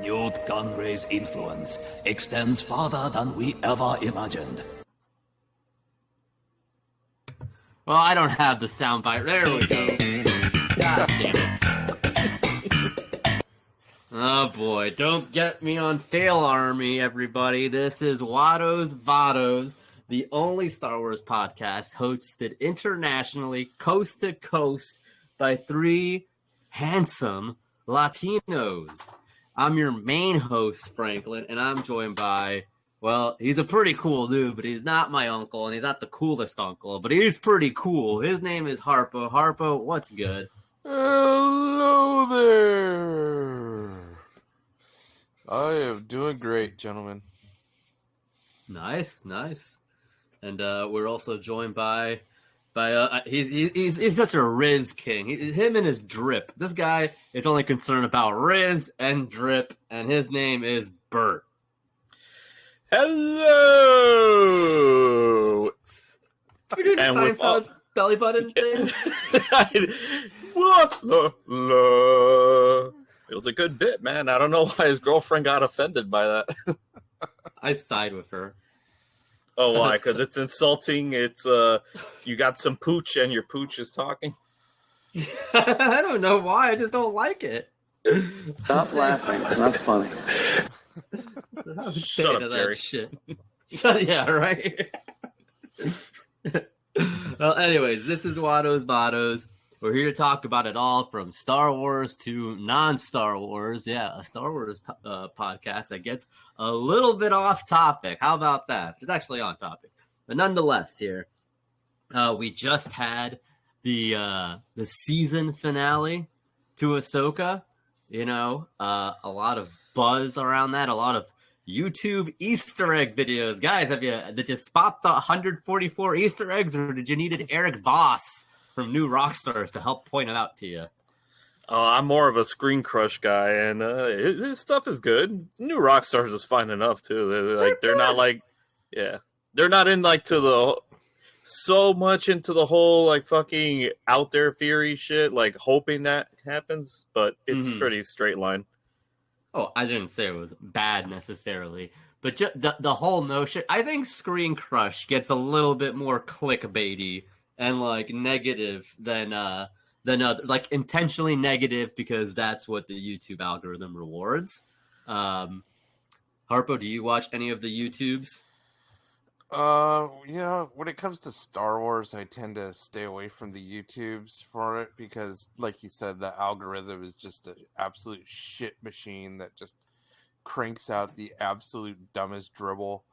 Newt Gunray's influence extends farther than we ever imagined. Well, I don't have the soundbite. There we go. God damn it. Oh boy, don't get me on Fail Army, everybody. This is Watto's Vados, the only Star Wars podcast hosted internationally, coast to coast, by three handsome Latinos. I'm your main host, Franklin, and I'm joined by, well, he's a pretty cool dude, but he's not my uncle, and he's not the coolest uncle, but he's pretty cool. His name is Harpo. Harpo, what's good? Hello there. I am doing great, gentlemen. Nice. And we're also joined by he's such a Riz king. Him and his drip. This guy is only concerned about Riz and drip, and his name is Bert. Hello. You're doing the Seinfeld belly button thing. It was a good bit, man. I don't know why his girlfriend got offended by that. I side with her. Oh, why? Because it's insulting. It's you got some pooch and your pooch is talking. I don't know why. I just don't like it. Stop laughing. That's funny. Shut up, Jerry. Shit. Yeah, right. Well, anyways, this is Watto's Vados. We're here to talk about it all from Star Wars to non-Star Wars. Yeah, a Star Wars podcast that gets a little bit off topic. How about that? It's actually on topic. But nonetheless, here, we just had the season finale to Ahsoka. You know, a lot of buzz around that, a lot of YouTube Easter egg videos. Guys, did you spot the 144 Easter eggs, or did you need Eric Voss from New Rockstars to help point it out to you? I'm more of a Screen Crush guy, and his stuff is good. New Rockstars is fine enough too. They're not like, yeah, they're not in like to the so much into the whole like fucking out there theory shit, like hoping that happens, but it's pretty straight line. Oh, I didn't say it was bad necessarily, but just the whole notion. I think Screen Crush gets a little bit more clickbaity and like negative than other, like intentionally negative, because that's what the YouTube algorithm rewards. Harpo, do you watch any of the YouTubes? When it comes to Star Wars, I tend to stay away from the YouTubes for it because, like you said, the algorithm is just an absolute shit machine that just cranks out the absolute dumbest dribble.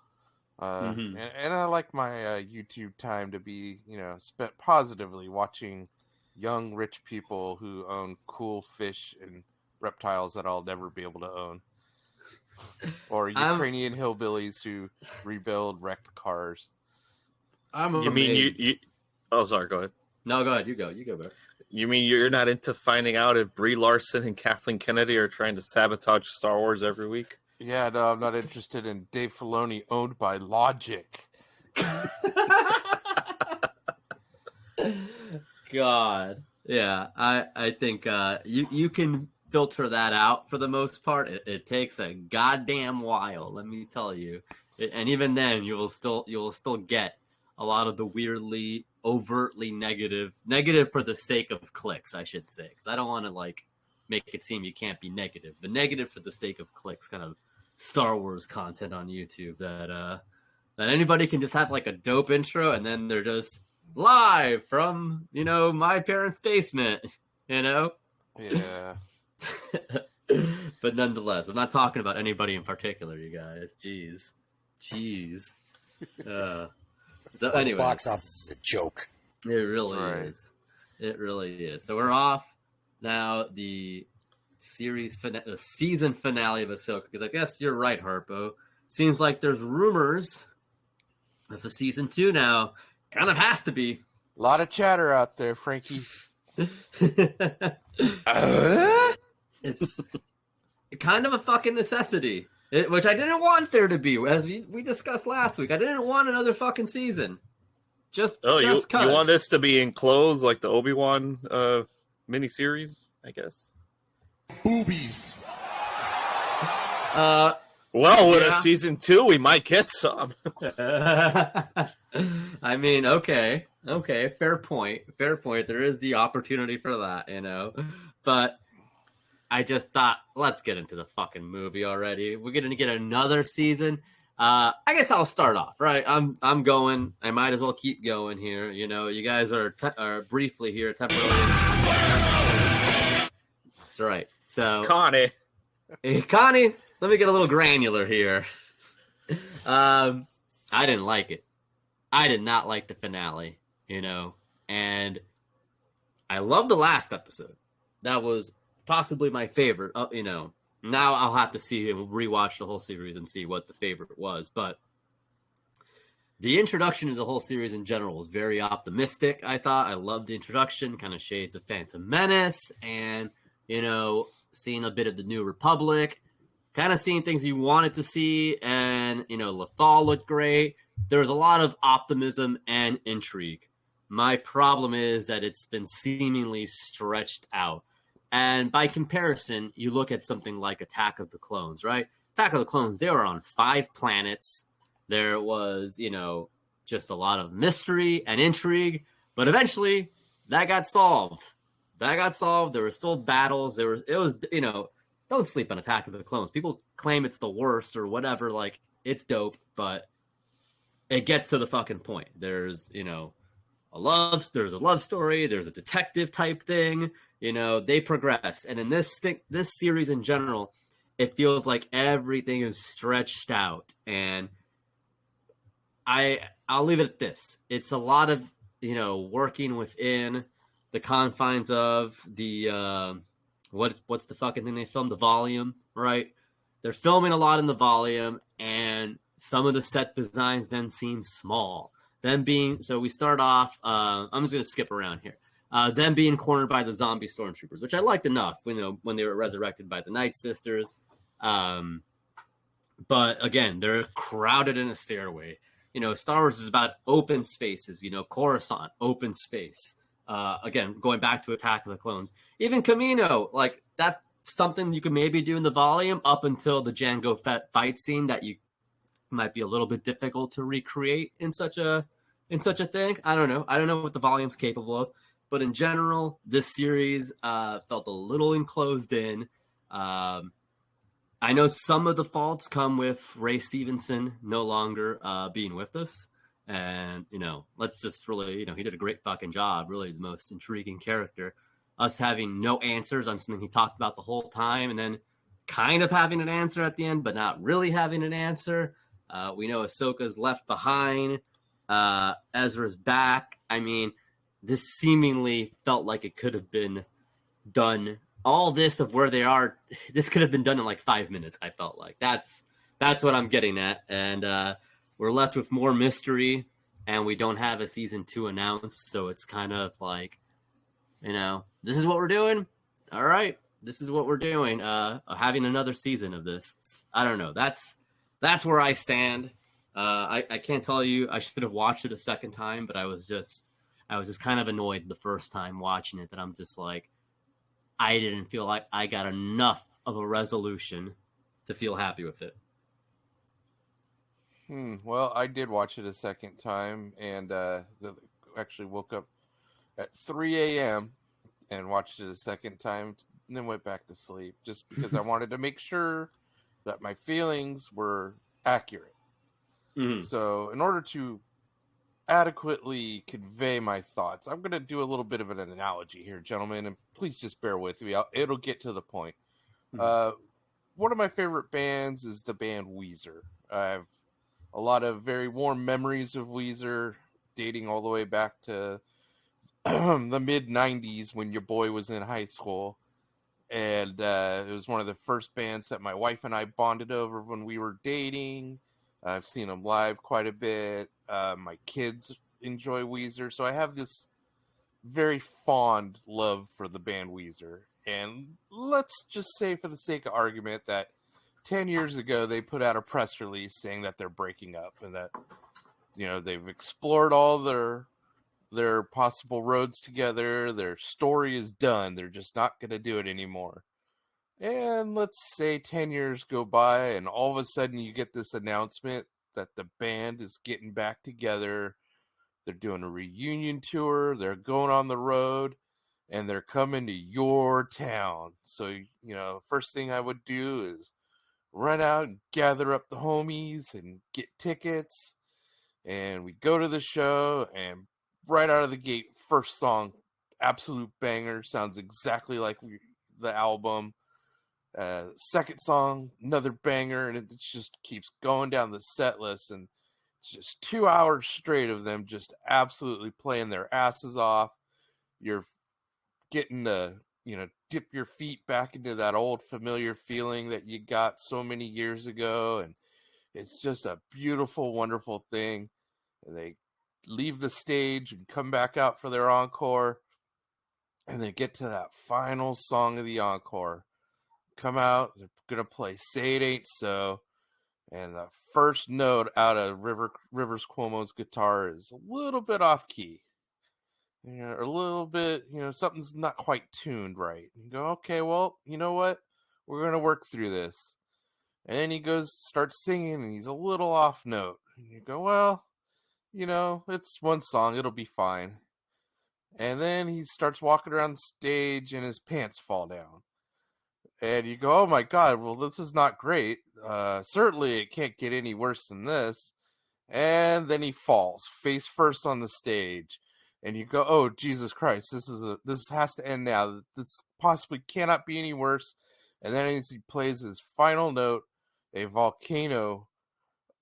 And I like my YouTube time to be, spent positively watching young rich people who own cool fish and reptiles that I'll never be able to own. Or Ukrainian hillbillies who rebuild wrecked cars. You mean you? Oh, sorry. Go ahead. No, go ahead. You go, Bert. You mean you're not into finding out if Brie Larson and Kathleen Kennedy are trying to sabotage Star Wars every week? Yeah, no, I'm not interested in Dave Filoni owned by Logic. God, yeah, I think you can filter that out for the most part. It takes a goddamn while, let me tell you. And even then, you will still get a lot of the weirdly, overtly negative for the sake of clicks, I should say, because I don't want to like make it seem you can't be negative, but negative for the sake of clicks, kind of Star Wars content on YouTube that anybody can just have like a dope intro and then they're just live from my parents' basement, Yeah. But nonetheless, I'm not talking about anybody in particular, you guys. Jeez. So anyway, box office is a joke. It really is. It really is. So we're off now. The season finale of Ahsoka, because I guess you're right, Harpo. Seems like there's rumors of a season 2 now. Kind of has to be. A lot of chatter out there, Frankie. It's kind of a fucking necessity, which I didn't want there to be, as we discussed last week. I didn't want another fucking season. You want this to be enclosed like the Obi-Wan miniseries, I guess. Boobies. Well, with a Yeah. season 2, we might get some. I mean, okay, fair point. There is the opportunity for that, But I just thought, let's get into the fucking movie already. We're gonna get another season. I guess I'll start off, right? I'm going. I might as well keep going here. You guys are briefly here temporarily. That's right. So Connie. Hey, Connie, let me get a little granular here. I didn't like it. I did not like the finale, and I love the last episode. That was possibly my favorite. Now I'll have to see and rewatch the whole series and see what the favorite was. But the introduction to the whole series in general was very optimistic, I thought. I loved the introduction, kind of shades of Phantom Menace, and, seeing a bit of the New Republic, kind of seeing things you wanted to see, and, Lothal looked great. There was a lot of optimism and intrigue. My problem is that it's been seemingly stretched out. And by comparison, you look at something like Attack of the Clones, right? Attack of the Clones, they were on 5 planets. There was, just a lot of mystery and intrigue. But eventually, that got solved. There were still battles. Don't sleep on Attack of the Clones. People claim it's the worst or whatever. Like, it's dope, but it gets to the fucking point. There's, there's a love story. There's a detective type thing. They progress. And in this series in general, it feels like everything is stretched out. And I'll leave it at this. It's a lot of, working within the confines of the, what's the fucking thing they filmed? The volume, right? They're filming a lot in the volume, and some of the set designs then seem small. So we start off, I'm just going to skip around here. Them being cornered by the zombie stormtroopers, which I liked enough, when they were resurrected by the Night Sisters. But again, they're crowded in a stairway. Star Wars is about open spaces, Coruscant, open space. Again, going back to Attack of the Clones. Even Camino, like, that's something you could maybe do in the volume up until the Jango Fett fight scene that you might be a little bit difficult to recreate in such a thing. I don't know what the volume's capable of. But in general, this series felt a little enclosed in. I know some of the faults come with Ray Stevenson no longer being with us. And, let's just really, he did a great fucking job. Really the most intriguing character. Us having no answers on something he talked about the whole time, and then kind of having an answer at the end, but not really having an answer. We know Ahsoka's left behind. Ezra's back. I mean, this seemingly felt like it could have been done. All this of where they are, this could have been done in like 5 minutes, I felt like. That's what I'm getting at. And we're left with more mystery, and we don't have a season 2 announced. So it's kind of like, this is what we're doing. All right, this is what we're doing. Having another season of this. I don't know. That's where I stand. I can't tell you. I should have watched it a second time, but I was just kind of annoyed the first time watching it that I'm just like, I didn't feel like I got enough of a resolution to feel happy with it. Well, I did watch it a second time, and actually woke up at 3 a.m. and watched it a second time, and then went back to sleep just because I wanted to make sure that my feelings were accurate. Mm-hmm. So in order to adequately convey my thoughts, I'm going to do a little bit of an analogy here, gentlemen, and please just bear with me. It'll get to the point. Mm-hmm. One of my favorite bands is the band Weezer. I have a lot of very warm memories of Weezer, dating all the way back to the mid-90s when your boy was in high school. And it was one of the first bands that my wife and I bonded over when we were dating. I've seen them live quite a bit. My kids enjoy Weezer. So I have this very fond love for the band Weezer. And let's just say, for the sake of argument, that 10 years ago they put out a press release saying that they're breaking up and that, they've explored all their possible roads together. Their story is done. They're just not going to do it anymore. And let's say 10 years go by, and all of a sudden you get this announcement that the band is getting back together. They're doing a reunion tour. They're going on the road, and they're coming to your town. So, first thing I would do is run out and gather up the homies and get tickets. And we go to the show, and right out of the gate, first song, absolute banger, sounds exactly like the album. Second song, another banger, and it just keeps going down the set list, and it's just 2 hours straight of them just absolutely playing their asses off. You're getting to, dip your feet back into that old familiar feeling that you got so many years ago, and it's just a beautiful, wonderful thing. And they leave the stage and come back out for their encore, and they get to that final song of the encore. Come out, they're gonna play "Say It Ain't So," and the first note out of Rivers Cuomo's guitar is a little bit off key, or a little bit, something's not quite tuned right. You go, okay, well, you know what? We're gonna work through this. And then he starts singing, and he's a little off note. And you go, well, it's one song, it'll be fine. And then he starts walking around the stage, and his pants fall down. And you go, oh my God, well, this is not great. Certainly it can't get any worse than this. And then he falls face first on the stage. And you go, oh, Jesus Christ, this has to end now. This possibly cannot be any worse. And then as he plays his final note, a volcano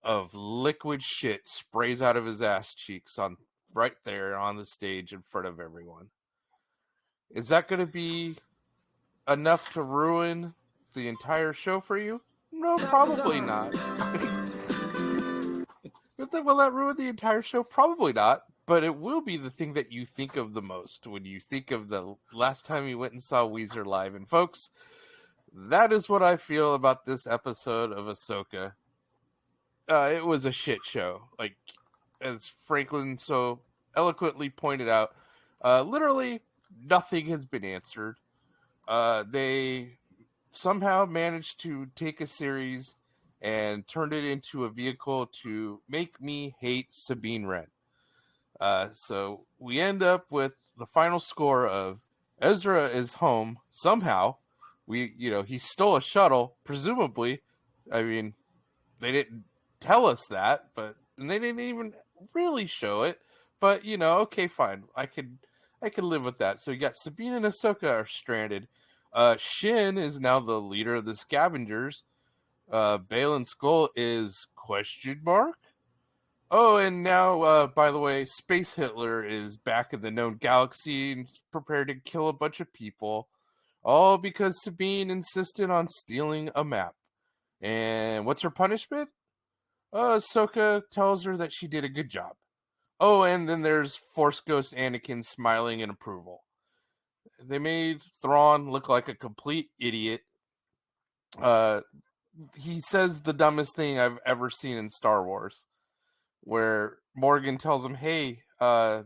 of liquid shit sprays out of his ass cheeks right there on the stage in front of everyone. Is that going to be enough to ruin the entire show for you? No, probably not. Will that ruin the entire show? Probably not. But it will be the thing that you think of the most when you think of the last time you went and saw Weezer live. And folks, that is what I feel about this episode of Ahsoka. It was a shit show. Like, as Franklin so eloquently pointed out, literally nothing has been answered. They somehow managed to take a series and turn it into a vehicle to make me hate Sabine Wren. So we end up with the final score of Ezra is home somehow. He stole a shuttle, presumably. I mean, they didn't tell us that, and they didn't even really show it. But okay, fine. I could live with that. So you got Sabine and Ahsoka are stranded. Shin is now the leader of the scavengers. Baylan Skoll is ? Oh, and now, by the way, Space Hitler is back in the known galaxy and prepared to kill a bunch of people. All because Sabine insisted on stealing a map. And what's her punishment? Ahsoka tells her that she did a good job. Oh, and then there's Force Ghost Anakin smiling in approval. They made Thrawn look like a complete idiot. He says the dumbest thing I've ever seen in Star Wars, where Morgan tells him, hey, we're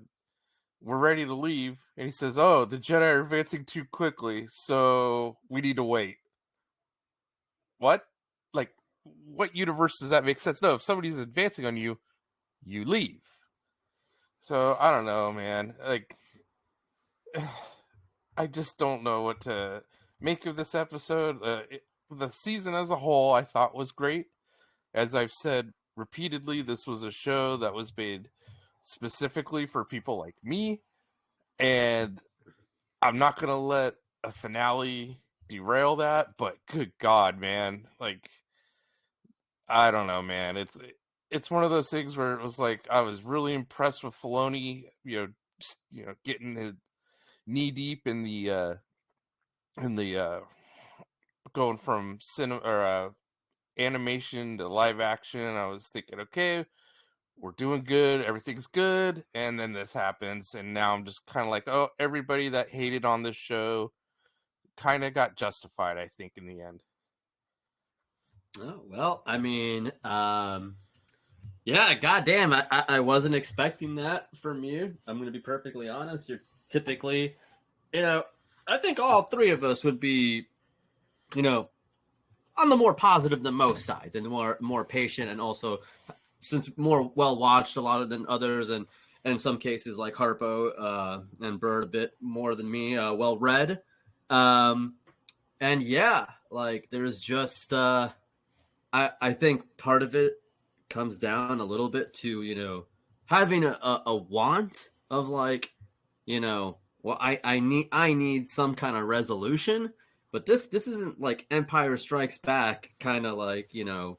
ready to leave. And he says, oh, the Jedi are advancing too quickly, so we need to wait. What? Like, what universe does that make sense? No, if somebody's advancing on you, you leave. So, I don't know, man. Like, I just don't know what to make of this episode. The season as a whole, I thought was great. As I've said repeatedly, this was a show that was made specifically for people like me. And I'm not going to let a finale derail that, but good God, man. Like, I don't know, man. It's one of those things where it was like, I was really impressed with Filoni, getting his knee deep in the going from cinema or animation to live action. I was thinking, okay, we're doing good, everything's good, and then this happens, and now I'm just kind of like, oh, everybody that hated on this show kind of got justified, I think, in the end. Oh, well, I mean, yeah, goddamn, I wasn't expecting that from you. I'm going to be perfectly honest. You're typically, I think all three of us would be you know, on the more positive than most sides, and more patient, and also since more well watched a lot of than others, and in some cases like Harpo and Bert a bit more than me, well read, and yeah, like there's just I think part of it comes down a little bit to, you know, having a want of like, you know, well, I need some kind of resolution, but this isn't like Empire Strikes Back kind of like, you know,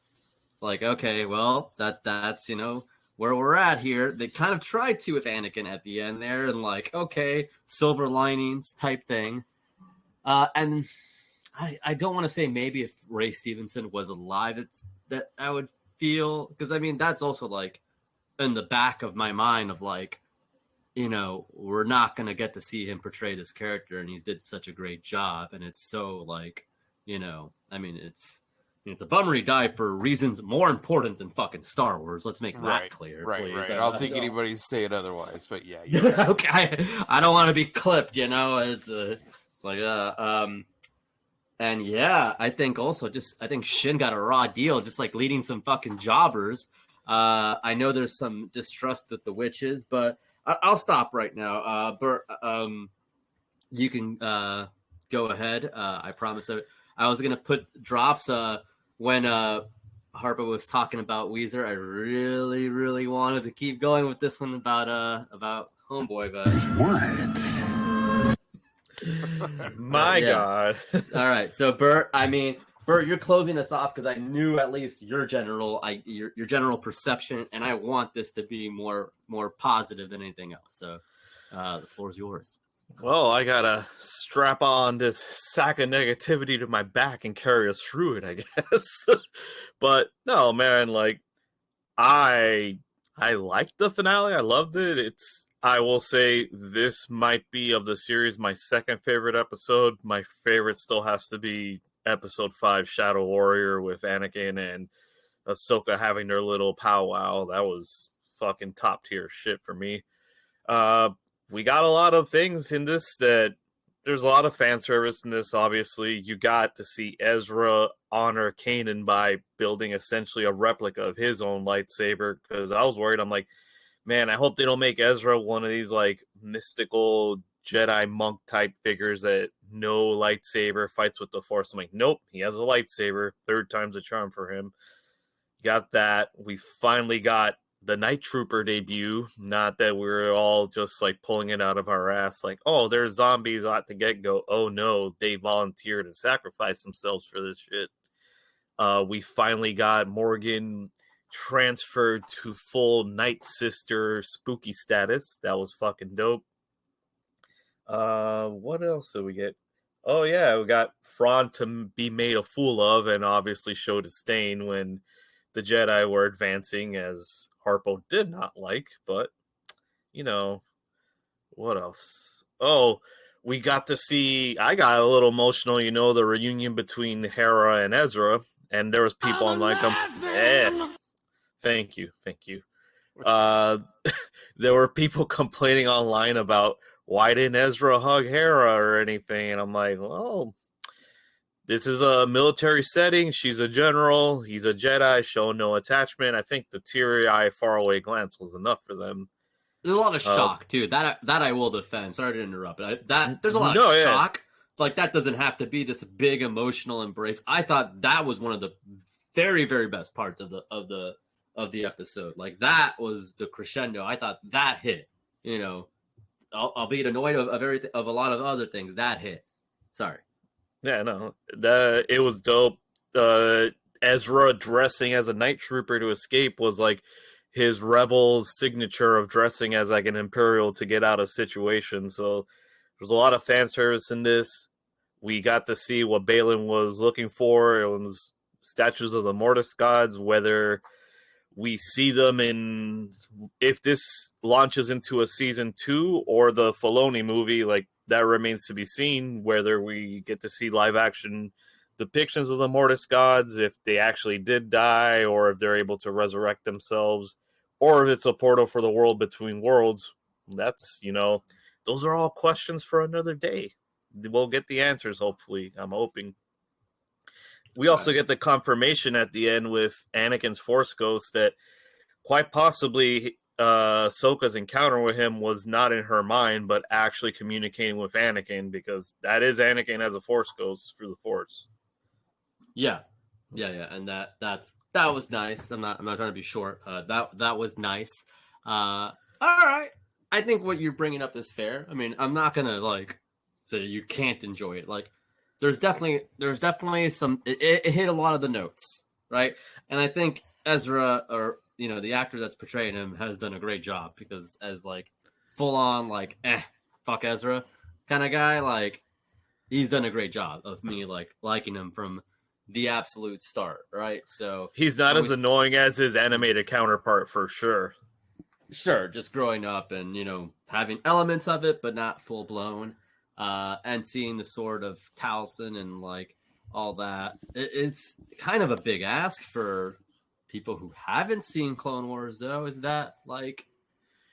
like, okay, well, that's, you know, where we're at here. They kind of tried to with Anakin at the end there, and like, okay, silver linings type thing. And I don't want to say maybe if Ray Stevenson was alive, it's that I would feel, because I mean, that's also like in the back of my mind of like, you know, we're not going to get to see him portray this character, and he did such a great job. And it's so like, you know, I mean, it's a bummer he died for reasons more important than fucking Star Wars. Let's make that clear, please. Right. I don't think anybody's saying otherwise, but yeah. Right. Okay, I don't want to be clipped, you know. It's like and yeah, I think also I think Shin got a raw deal, just like leading some fucking jobbers. I know there's some distrust with the witches, but I'll stop right now. Bert, you can go ahead. I promise. I was gonna put drops when Harpo was talking about Weezer. I really, really wanted to keep going with this one about Homeboy, but What? My God. All right, so Bert, you're closing us off because I knew at least your general perception, and I want this to be more positive than anything else. So the floor is yours. Well, I gotta strap on this sack of negativity to my back and carry us through it, I guess. But no, man, like I liked the finale. I loved it. I will say this might be of the series my second favorite episode. My favorite still has to be episode 5, Shadow Warrior, with Anakin and Ahsoka having their little powwow. That was fucking top tier shit for me. We got a lot of things in this that there's a lot of fan service in this. Obviously, you got to see Ezra honor Kanan by building essentially a replica of his own lightsaber, because I was worried. I'm like, man, I hope they don't make Ezra one of these like mystical Jedi monk type figures that no lightsaber, fights with the Force. I'm like, nope, he has a lightsaber. Third time's a charm for him. Got that. We finally got the Night Trooper debut. Not that we're all just like pulling it out of our ass, like, oh, there's zombies at the get-go. Oh no, they volunteered and sacrificed themselves for this shit. We finally got Morgan transferred to full Night Sister spooky status. That was fucking dope. What else did we get? Oh yeah, we got Thrawn to be made a fool of, and obviously show disdain when the Jedi were advancing, as Harpo did not like. But you know, what else? Oh, we got to see, I got a little emotional, you know, the reunion between Hera and Ezra, and there was people online Thank you. There were people complaining online about why didn't Ezra hug Hera or anything, and I'm like, well, this is a military setting. She's a general. He's a Jedi. Show no attachment. I think the teary-eye, faraway glance was enough for them. There's a lot of shock too. That I will defend. Sorry to interrupt, but there's a lot of shock. Like, that doesn't have to be this big emotional embrace. I thought that was one of the very, very best parts of the episode. Like, that was the crescendo. I thought that hit. You know, albeit annoyed of everything, of a lot of other things, that hit. Sorry. Yeah, no, it was dope. Ezra dressing as a night trooper to escape was like his rebel's signature of dressing as like an Imperial to get out of situations. So there's a lot of fan service in this. We got to see what Balin was looking for. It was statues of the Mortis gods. Whether we see them in, if this launches into a season 2 or the Filoni movie, like, that remains to be seen. Whether we get to see live action depictions of the Mortis gods, if they actually did die, or if they're able to resurrect themselves, or if it's a portal for the world between worlds. That's, you know, those are all questions for another day. We'll get the answers, hopefully. I'm hoping. we also get the confirmation at the end with Anakin's Force Ghost that quite possibly Ahsoka's encounter with him was not in her mind, but actually communicating with Anakin, because that is Anakin as a Force Ghost through the Force. Yeah, and that was nice. I'm not trying to be short. That was nice. All right, I think what you're bringing up is fair. I mean, I'm not gonna like say you can't enjoy it. Like, there's definitely some. It hit a lot of the notes, right? And I think Ezra, or the actor that's portraying him, has done a great job, because as like full on like fuck Ezra kind of guy, like he's done a great job of me like liking him from the absolute start, right? So he's not as annoying as his animated counterpart for sure. Sure, just growing up and having elements of it, but not full blown, and seeing the sword of Taliesin and like all that. It's kind of a big ask for people who haven't seen Clone Wars, though. Is that like?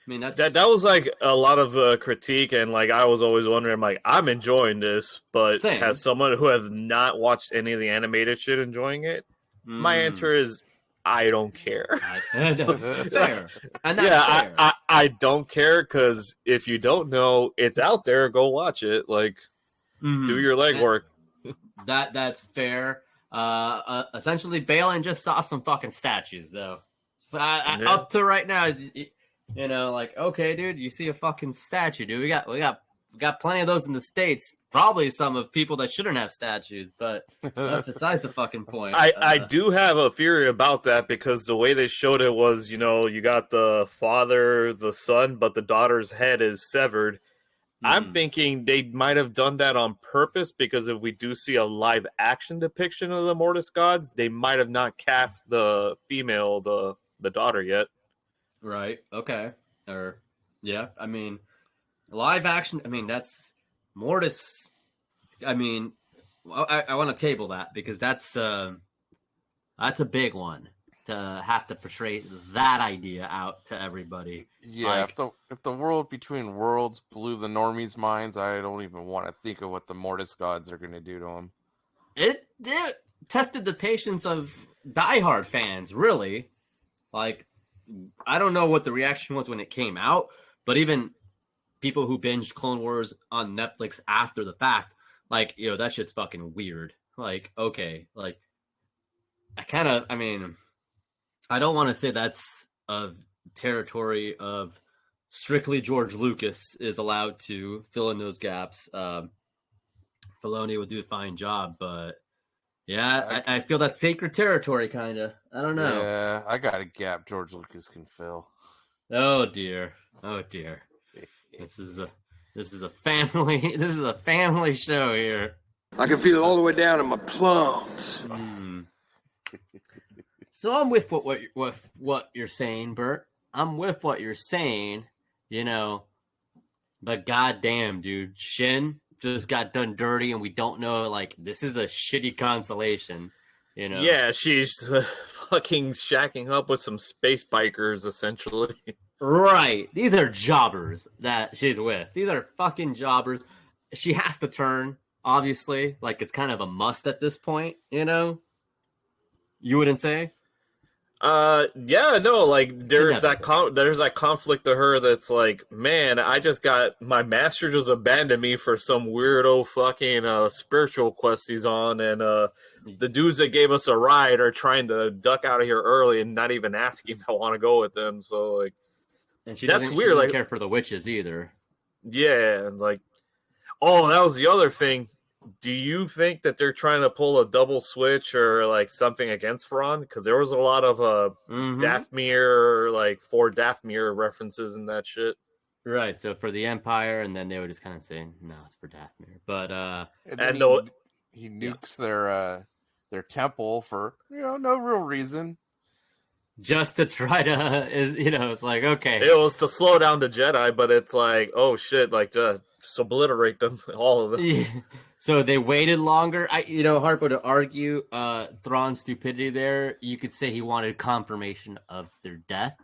I mean, that was like a lot of critique, and like I was always wondering, like, I'm enjoying this, but Same. Has someone who has not watched any of the animated shit enjoying it? My answer is I don't care. Fair. And that's yeah, fair. I don't care, because if you don't know, it's out there. Go watch it. Like, do your legwork. That's fair. Essentially, Balin just saw some fucking statues, though. Up to right now, like, okay, dude, you see a fucking statue, dude. We got plenty of those in the States. Probably some of people that shouldn't have statues, but that's besides the fucking point. I do have a theory about that, because the way they showed it was, you got the father, the son, but the daughter's head is severed. I'm thinking they might have done that on purpose, because if we do see a live action depiction of the Mortis gods, they might have not cast the female, the daughter yet. Right. Okay. Or yeah. I mean, live action. I mean, that's Mortis. I mean, I want to table that, because that's a big one to have to portray that idea out to everybody. Yeah. If the world between worlds blew the normies' minds, I don't even want to think of what the Mortis gods are going to do to them. It tested the patience of diehard fans, really. Like, I don't know what the reaction was when it came out, but even people who binged Clone Wars on Netflix after the fact, like, that shit's fucking weird. Like, okay, like, I don't want to say that's of territory of strictly George Lucas is allowed to fill in those gaps. Filoni will do a fine job, but yeah, I feel that's sacred territory, kind of. I don't know. Yeah, I got a gap George Lucas can fill. Oh dear. This is a family show here. I can feel it all the way down in my plums. So I'm with what you're saying, Bert. I'm with what you're saying, but goddamn, dude, Shin just got done dirty, and we don't know. Like, this is a shitty consolation, Yeah, she's fucking shacking up with some space bikers, essentially. Right. These are jobbers that she's with. These are fucking jobbers. She has to turn, obviously. Like, it's kind of a must at this point, You wouldn't say? Yeah, no, like, there's that conflict to her that's like, man, I just got, my master just abandoned me for some weirdo fucking spiritual quest he's on, and the dudes that gave us a ride are trying to duck out of here early and not even asking if I want to go with them, so, like, and she that's weird. She doesn't like, care for the witches either. Yeah, and like, oh, that was the other thing. Do you think that they're trying to pull a double switch or like something against Thrawn? Because there was a lot of Dathomir, like 4 Dathomir references in that shit. Right. So for the Empire, and then they would just kind of say, "No, it's for Dathomir." But and he nukes their temple for no real reason. Just to try to it's like, okay, it was to slow down the Jedi, but it's like, oh shit, like just obliterate them, all of them. Yeah. So they waited longer. Harpo, to argue Thrawn's stupidity there, you could say he wanted confirmation of their death,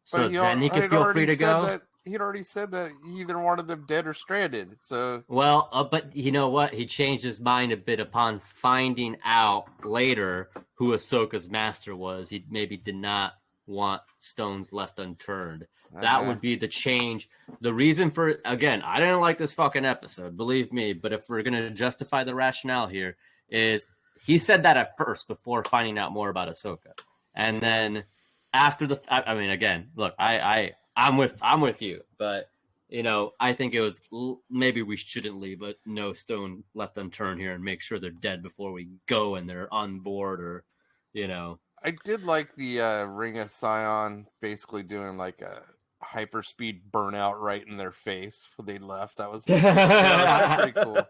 so then he could feel free to go. he'd already said that he either wanted them dead or stranded. So Well, but you know what? He changed his mind a bit upon finding out later who Ahsoka's master was. He maybe did not want stones left unturned. That would be the change. The reason for, again, I didn't like this fucking episode, believe me, but if we're going to justify the rationale here, is he said that at first before finding out more about Ahsoka. And then after I mean, again, look, I'm with you, but you know, I think it was maybe we shouldn't leave no stone left unturned here and make sure they're dead before we go and they're on board, or you know. I did like the Ring of Sion basically doing like a hyperspeed burnout right in their face when they left. That was pretty cool.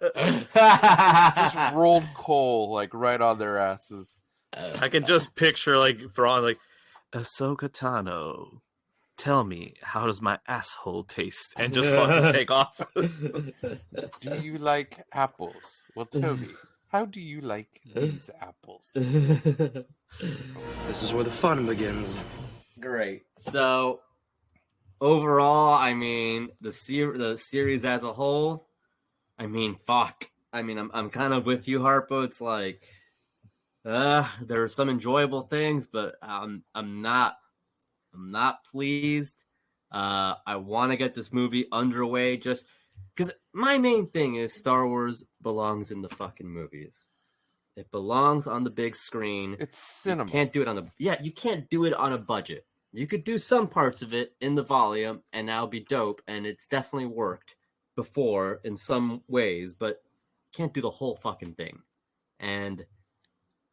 Just rolled coal like right on their asses. I can just picture like Thrawn like, Ahsoka Tano, tell me, how does my asshole taste? And just fucking take off. Do you like apples? Well, tell me, how do you like these apples? This is where the fun begins. Great. So, overall, I mean, the series as a whole, I mean, fuck. I mean, I'm kind of with you, Harpo. It's like, there are some enjoyable things, but I'm not pleased. I want to get this movie underway just because my main thing is Star Wars belongs in the fucking movies. It belongs on the big screen. It's cinema. You can't do it you can't do it on a budget. You could do some parts of it in the volume and that'll be dope. And it's definitely worked before in some ways, but can't do the whole fucking thing. And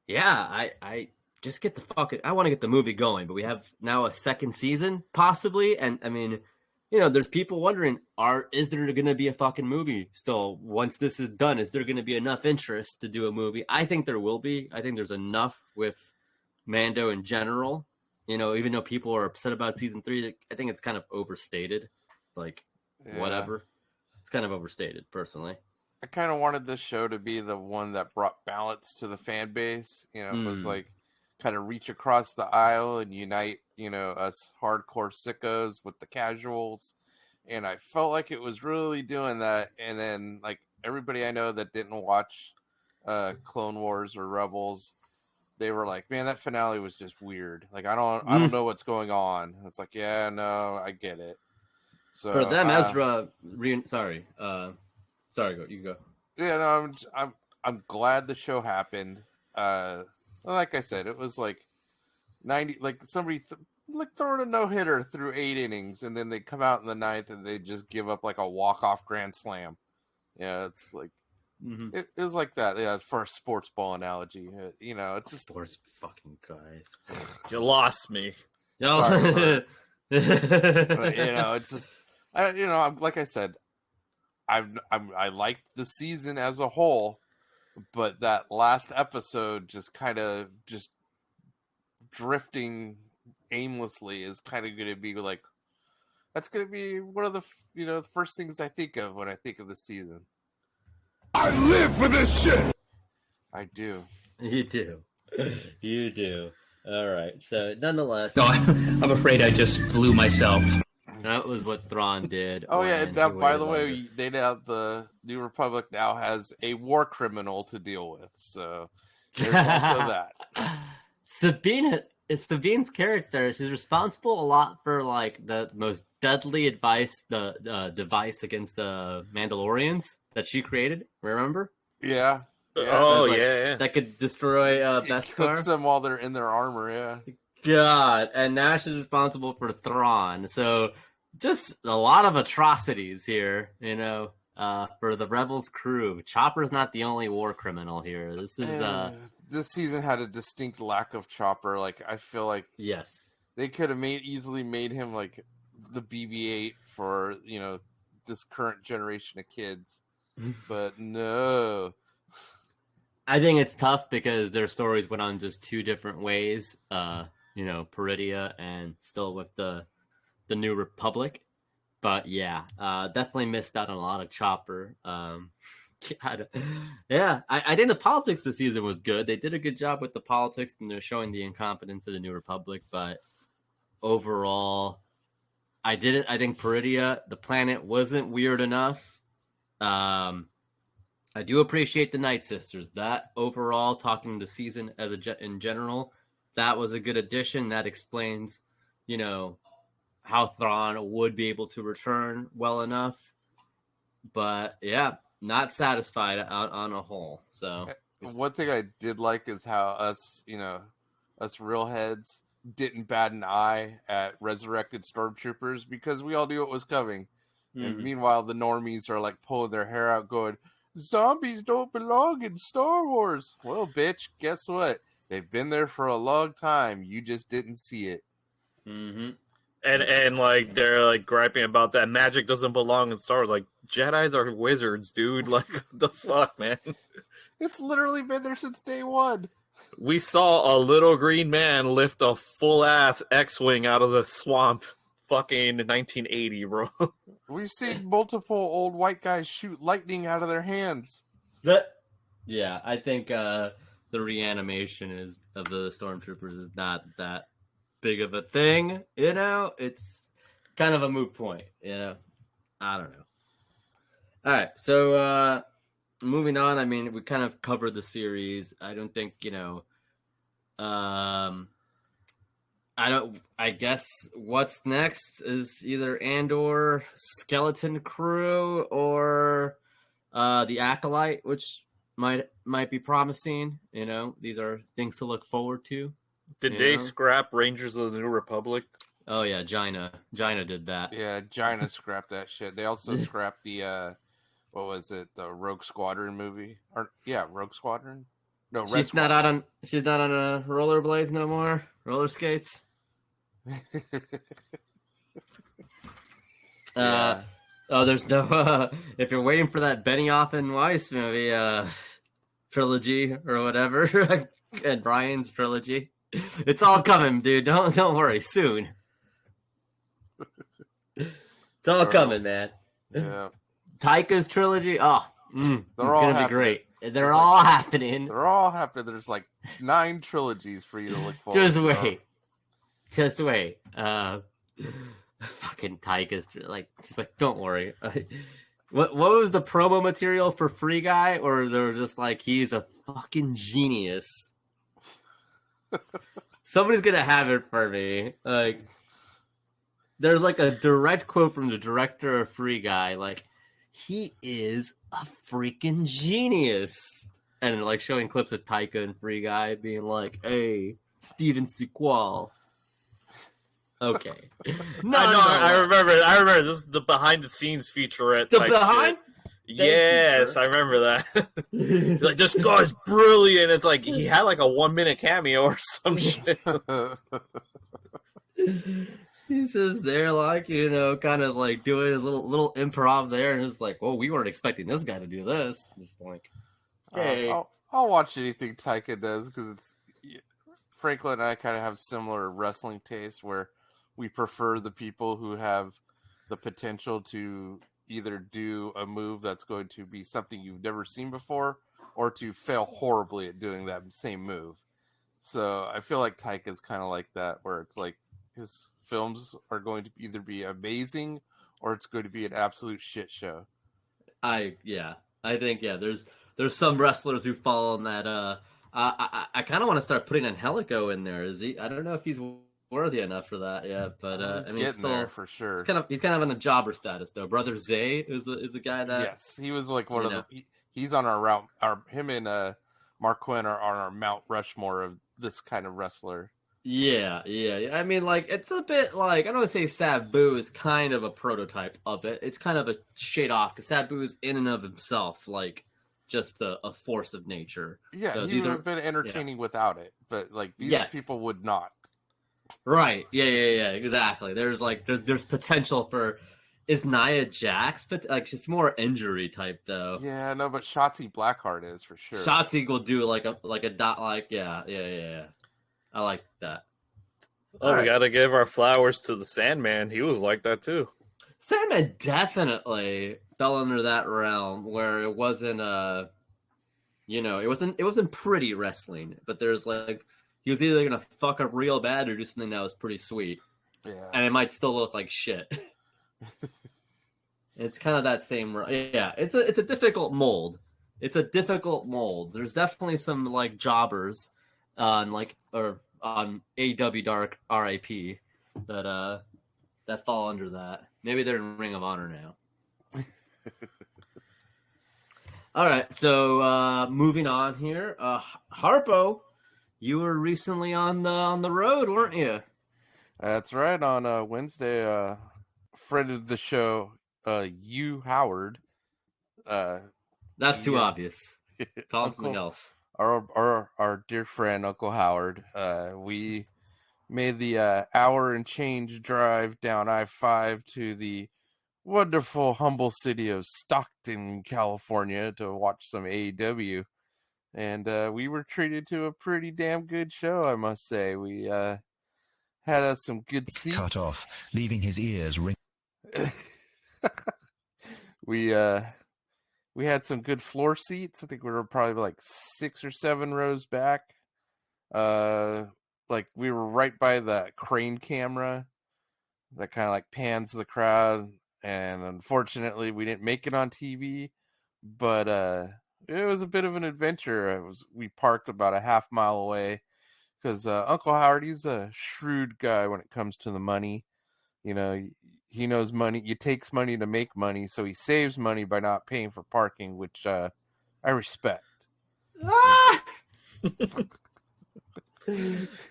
yeah, I just get I want to get the movie going, but we have now a second season possibly. And I mean, you know, there's people wondering, is there going to be a fucking movie still once this is done? Is there going to be enough interest to do a movie? I think there will be. I think there's enough with Mando in general. You know, even though people are upset about season 3, I think it's kind of overstated. Like, whatever. It's kind of overstated, personally. I kind of wanted this show to be the one that brought balance to the fan base. You know, it was like kind of reach across the aisle and unite, you know, us hardcore sickos with the casuals. And I felt like it was really doing that. And then, like, everybody I know that didn't watch Clone Wars or Rebels, they were like, man, that finale was just weird. Like, I don't know what's going on. It's like, yeah, no, I get it. So for them, Ezra, sorry, you go. Yeah, no, I'm glad the show happened. Like I said, it was like 90, like somebody throwing a no-hitter through 8 innings, and then they come out in the 9th and they just give up like a walk-off grand slam. Yeah, it's like it was like that. Yeah, for a sports ball analogy, you know, it's just sports fucking guys. You lost me. Sorry, but, you know, it's just I'm like I said, I liked the season as a whole, but that last episode just kind of just drifting aimlessly is kind of going to be like, that's going to be one of the the first things I think of when I think of the season. I live for this shit. I do. You do. You do. All right. So nonetheless, No, I'm afraid I just blew myself. that was what Thrawn did. Oh yeah, and now, he by the waited way, the New Republic now has a war criminal to deal with, so there's also that. Sabine's character, she's responsible a lot for like the most deadly device against the Mandalorians that she created. Remember? Yeah. Oh, like, yeah. That could destroy It Beskar. cooks them while they're in their armor. Yeah. God, and now she's responsible for Thrawn. So just a lot of atrocities here, for the Rebels crew. Chopper's not the only war criminal here. This is this season had a distinct lack of Chopper. Like, I feel like yes, they could have easily made him like the BB-8 for this current generation of kids, but no. I think it's tough because their stories went on just 2 different ways. Peridia and still with the New Republic. But yeah, definitely missed out on a lot of Chopper. God. Yeah, I think the politics this season was good. They did a good job with the politics and they're showing the incompetence of the New Republic. But overall, I think Peridia, the planet, wasn't weird enough. I do appreciate the Night Sisters. That overall, talking the season in general, that was a good addition. That explains, how Thrawn would be able to return well enough. But yeah, not satisfied on a whole. So one thing I did like is how us real heads didn't bat an eye at resurrected stormtroopers because we all knew it was coming. Mm-hmm. And meanwhile, the normies are like pulling their hair out, going, "Zombies don't belong in Star Wars." Well, bitch, guess what? They've been there for a long time. You just didn't see it. Mm-hmm. And like they're like griping about that magic doesn't belong in Star Wars. Like, Jedis are wizards, dude. Like, the fuck, man. It's literally been there since day one. We saw a little green man lift a full ass X-wing out of the swamp, fucking 1980, bro. We've seen multiple old white guys shoot lightning out of their hands. Yeah, I think the reanimation of the stormtroopers is not that big of a thing, it's kind of a moot point, I don't know. All right, so moving on. I mean, we kind of covered the series. I don't think I guess what's next is either Andor, Skeleton Crew, or the Acolyte, which might be promising. These are things to look forward to. Did they scrap Rangers of the New Republic? Oh yeah, Jaina did that. Yeah, Jaina scrapped that shit. They also scrapped the what was it? The Rogue Squadron movie? Rogue Squadron. No, Red Squadron. She's not on rollerblades no more. Roller skates. There's no. If you're waiting for that Benioff and Weiss movie trilogy or whatever, and Brian's trilogy, it's all coming, dude. Don't worry. Soon. It's all coming, man. Yeah. Taika's trilogy. It's gonna be great. They're It's all happening. They're all happening. There's like 9 trilogies for you to look forward to. Just wait. Fucking Taika's she's like, don't worry. What was the promo material for Free Guy? Or they were just like, he's a fucking genius. Somebody's gonna have it for me. Like, there's like a direct quote from the director of Free Guy, like, he is a freaking genius. And like showing clips of Taika and Free Guy being like, hey, Steven Sequel. Okay. I remember this is the behind the scenes featurette. The behind? Yes, I remember that. Like, this guy's brilliant. It's like he had like a 1-minute cameo or some shit. He's just there, like, kind of like doing his little improv there, and it's like, well, we weren't expecting this guy to do this. Just like, hey, I'll watch anything Taika does because Franklin and I kind of have similar wrestling tastes where we prefer the people who have the potential to either do a move that's going to be something you've never seen before or to fail horribly at doing that same move. So I feel like Taika's kind of like that, where it's like his films are going to either be amazing or it's going to be an absolute shit show. I think there's some wrestlers who fall on that. I kind of want to start putting Angelico in there. Is he? I don't know if he's worthy enough for that yet, but I mean, getting there for sure. He's kind of in a jobber status though. Brother Zay is the guy that. Yes, he was like one of the. He's on our route. Him and Mark Quinn are on our Mount Rushmore of this kind of wrestler. Yeah. I mean, like, it's a bit like, I don't want to say Sabu is kind of a prototype of it. It's kind of a shade off because Sabu is in and of himself like just a force of nature. Yeah, so he would have been entertaining without it, but like these people would not. Right. Yeah. Exactly. There's potential for. Is Nia Jax, but like she's more injury type though. Yeah, no, but Shotzi Blackheart is for sure. Shotzi will do like a dot, like yeah. I like that. Oh, we gotta give our flowers to the Sandman. He was like that too. Sandman definitely fell under that realm where it wasn't it wasn't pretty wrestling, but there's like he was either gonna fuck up real bad or do something that was pretty sweet. Yeah. and it might still look like shit. It's kind of that same. Yeah, it's a difficult mold. It's a difficult mold. There's definitely some like jobbers on on AW Dark RIP that fall under that. Maybe they're in Ring of Honor now. All right, so moving on here. Harpo, you were recently on the road, weren't you? That's right. On Wednesday, friend of the show, Howard. That's too obvious. Call him something Uncle, else. our dear friend Uncle Howard. We made the hour and change drive down I-5 to the wonderful, humble city of Stockton, California, to watch some AEW, and we were treated to a pretty damn good show, I must say. We had some good seats. Cut off, leaving his ears ring. We had some good floor seats. I think we were probably like 6 or 7 rows back. Like we were right by the crane camera that kind of like pans the crowd. And unfortunately, we didn't make it on TV, but it was a bit of an adventure. We parked about a half mile away because Uncle Howard, he's a shrewd guy when it comes to the money. You know, he knows money. It takes money to make money, so he saves money by not paying for parking, which I respect. Ah!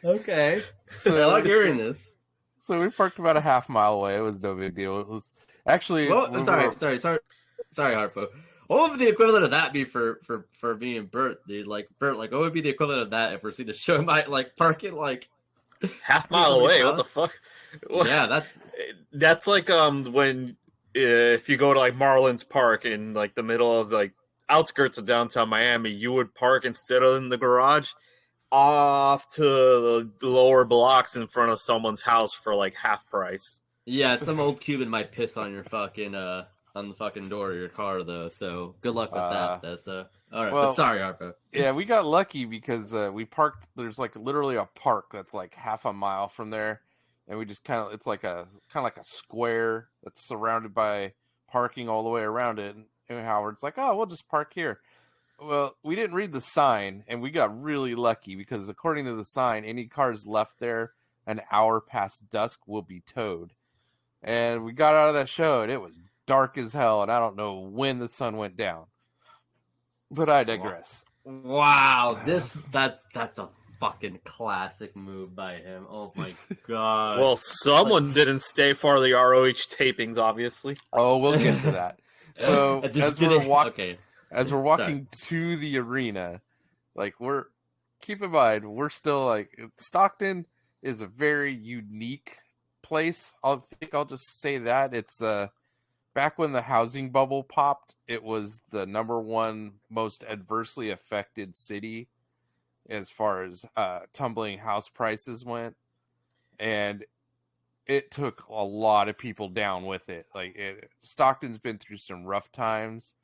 Okay, So, I like hearing this. So we parked about a half mile away. It was no big deal. It was actually. Sorry, Harpo. What would the equivalent of that be for me and Bert, dude? Like Bert, like what would be the equivalent of that if we're seeing the show by like parking like half mile away? What the fuck? Yeah, that's like when if you go to like Marlins Park in like the middle of like outskirts of downtown Miami, you would park instead of in the garage off to the lower blocks in front of someone's house for like half price. Yeah, some old Cuban might piss on your fucking on the fucking door of your car though. So good luck with that. That's all right. Well, but sorry, Harpo. Yeah, we got lucky because we parked. There's like literally a park that's like half a mile from there, and we just it's like a square that's surrounded by parking all the way around it. And Howard's like, "Oh, we'll just park here." Well, we didn't read the sign, and we got really lucky because according to the sign, any cars left there an hour past dusk will be towed. And we got out of that show, and it was dark as hell, and I don't know when the sun went down. But I digress. Wow, that's a fucking classic move by him. Oh my god. Well, someone didn't stay for the ROH tapings, obviously. Oh, we'll get to that. So as we're walking to the arena, like keep in mind, we're still like Stockton is a very unique place. I'll just say that it's back when the housing bubble popped, it was the #1 most adversely affected city as far as tumbling house prices went, and it took a lot of people down with it. Stockton's been through some rough times,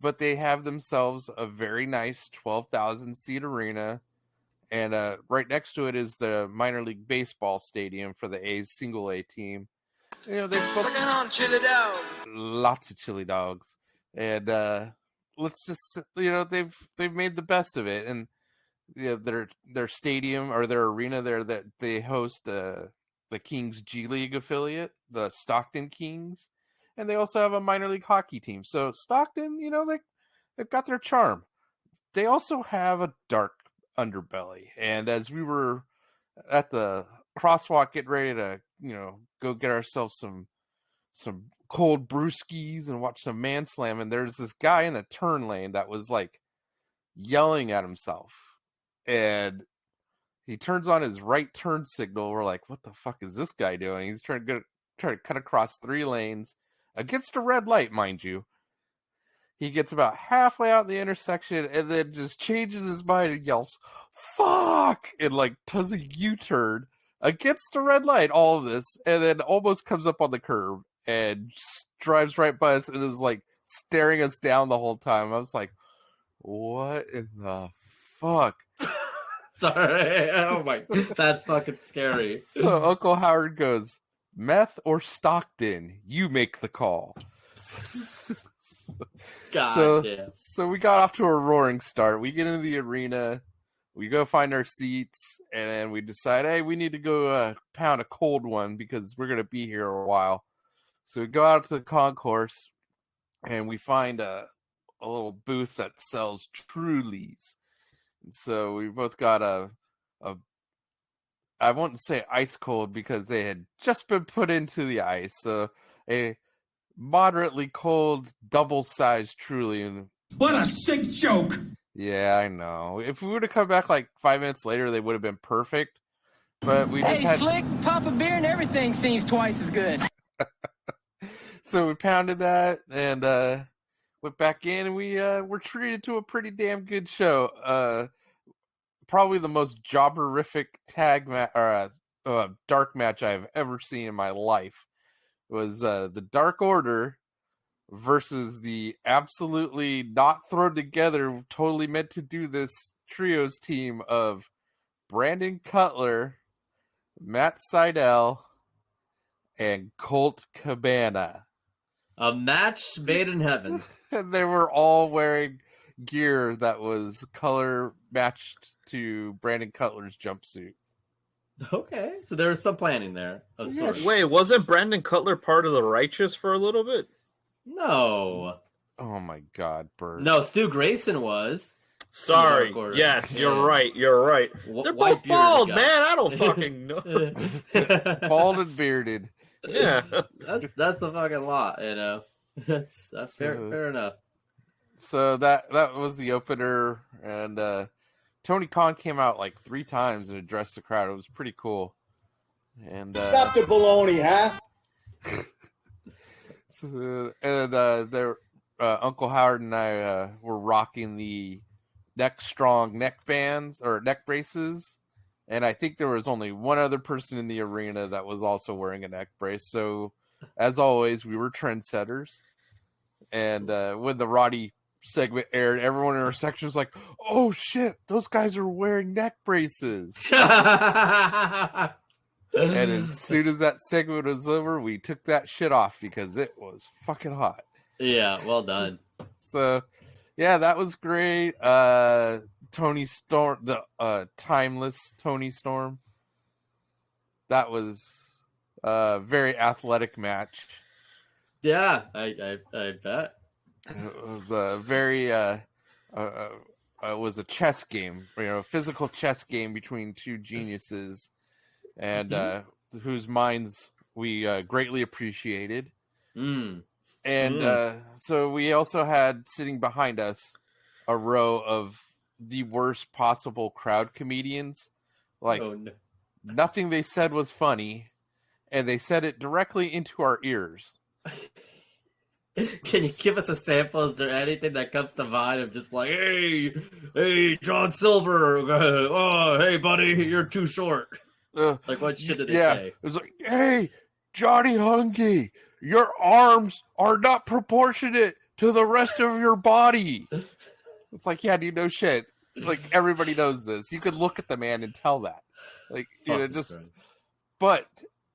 but they have themselves a very nice 12,000 seat arena, and right next to it is the minor league baseball stadium for the A's single A team. You know, they've got lots of chili dogs, and let's just they've made the best of it, and their stadium or their arena there that they host the Kings G League affiliate, the Stockton Kings, and they also have a minor league hockey team. So Stockton, they've got their charm. They also have a dark underbelly, and as we were at the crosswalk getting ready to go get ourselves some cold brewskis and watch some man slam, and there's this guy in the turn lane that was like yelling at himself, and he turns on his right turn signal. We're like, what the fuck is this guy doing? He's trying to cut across 3 lanes against a red light, mind you. He gets about halfway out the intersection and then just changes his mind and yells, fuck! And does a U-turn against a red light, all of this, and then almost comes up on the curb and just drives right by us and is staring us down the whole time. I was like, what in the fuck? Sorry. Oh my, that's fucking scary. So Uncle Howard goes, Meth or Stockton, you make the call. God damn. So we got off to a roaring start. We get into the arena, we go find our seats, and then we decide, hey, we need to go pound a cold one because we're going to be here a while. So we go out to the concourse, and we find a little booth that sells Trulies. And so we both got a I wouldn't say ice cold because they had just been put into the ice. So a moderately cold, double-sized Truly. And What a sick joke! yeah, I know. If we would have come back like 5 minutes later, they would have been perfect. But we just had... Slick, pop a beer and everything seems twice as good. So we pounded that and went back in, and we were treated to a pretty damn good show. Probably the most jobberific tag match or dark match I've ever seen in my life was the Dark Order versus the absolutely not thrown together, totally meant to do this trios team of Brandon Cutler, Matt Sydal, and Colt Cabana. A match made in heaven. And they were all wearing gear that was color matched to Brandon Cutler's jumpsuit. Okay, so there was some planning there of sorts. Wait, wasn't Brandon Cutler part of the Righteous for a little bit? No. Oh my God, Bert. No, Stu Grayson was. Sorry. Dark Yes, Order. you're right. You're right. They're both White-bearded bald, guy. man. I don't fucking know. Bald and bearded. Yeah. That's a fucking lot, you know. That's fair enough. So that was the opener, and Tony Khan came out like 3 times and addressed the crowd. It was pretty cool. And Stop the baloney, huh? their Uncle Howard and I were rocking the neck strong neck bands or neck braces, and I think there was only one other person in the arena that was also wearing a neck brace. So as always, we were trendsetters. And when the Roddy segment aired, everyone in our section was like, oh shit, those guys are wearing neck braces. And as soon as that segment was over, we took that shit off because it was fucking hot. Yeah, well done. So yeah, that was great. Tony Storm, the timeless Tony Storm. That was a very athletic match. Yeah, I bet. It was a very it was a chess game, a physical chess game between two geniuses, and whose minds we greatly appreciated. And so we also had sitting behind us a row of the worst possible crowd comedians. Like, nothing they said was funny, and they said it directly into our ears. Can you give us a sample? Is there anything that comes to mind of just like, hey, John Silver, oh, hey, buddy, you're too short. Like, what shit did they say? It was like, hey, Johnny Hungy, your arms are not proportionate to the rest of your body. It's like, yeah, dude, no shit. It's like, everybody knows this. You could look at the man and tell that. Like, but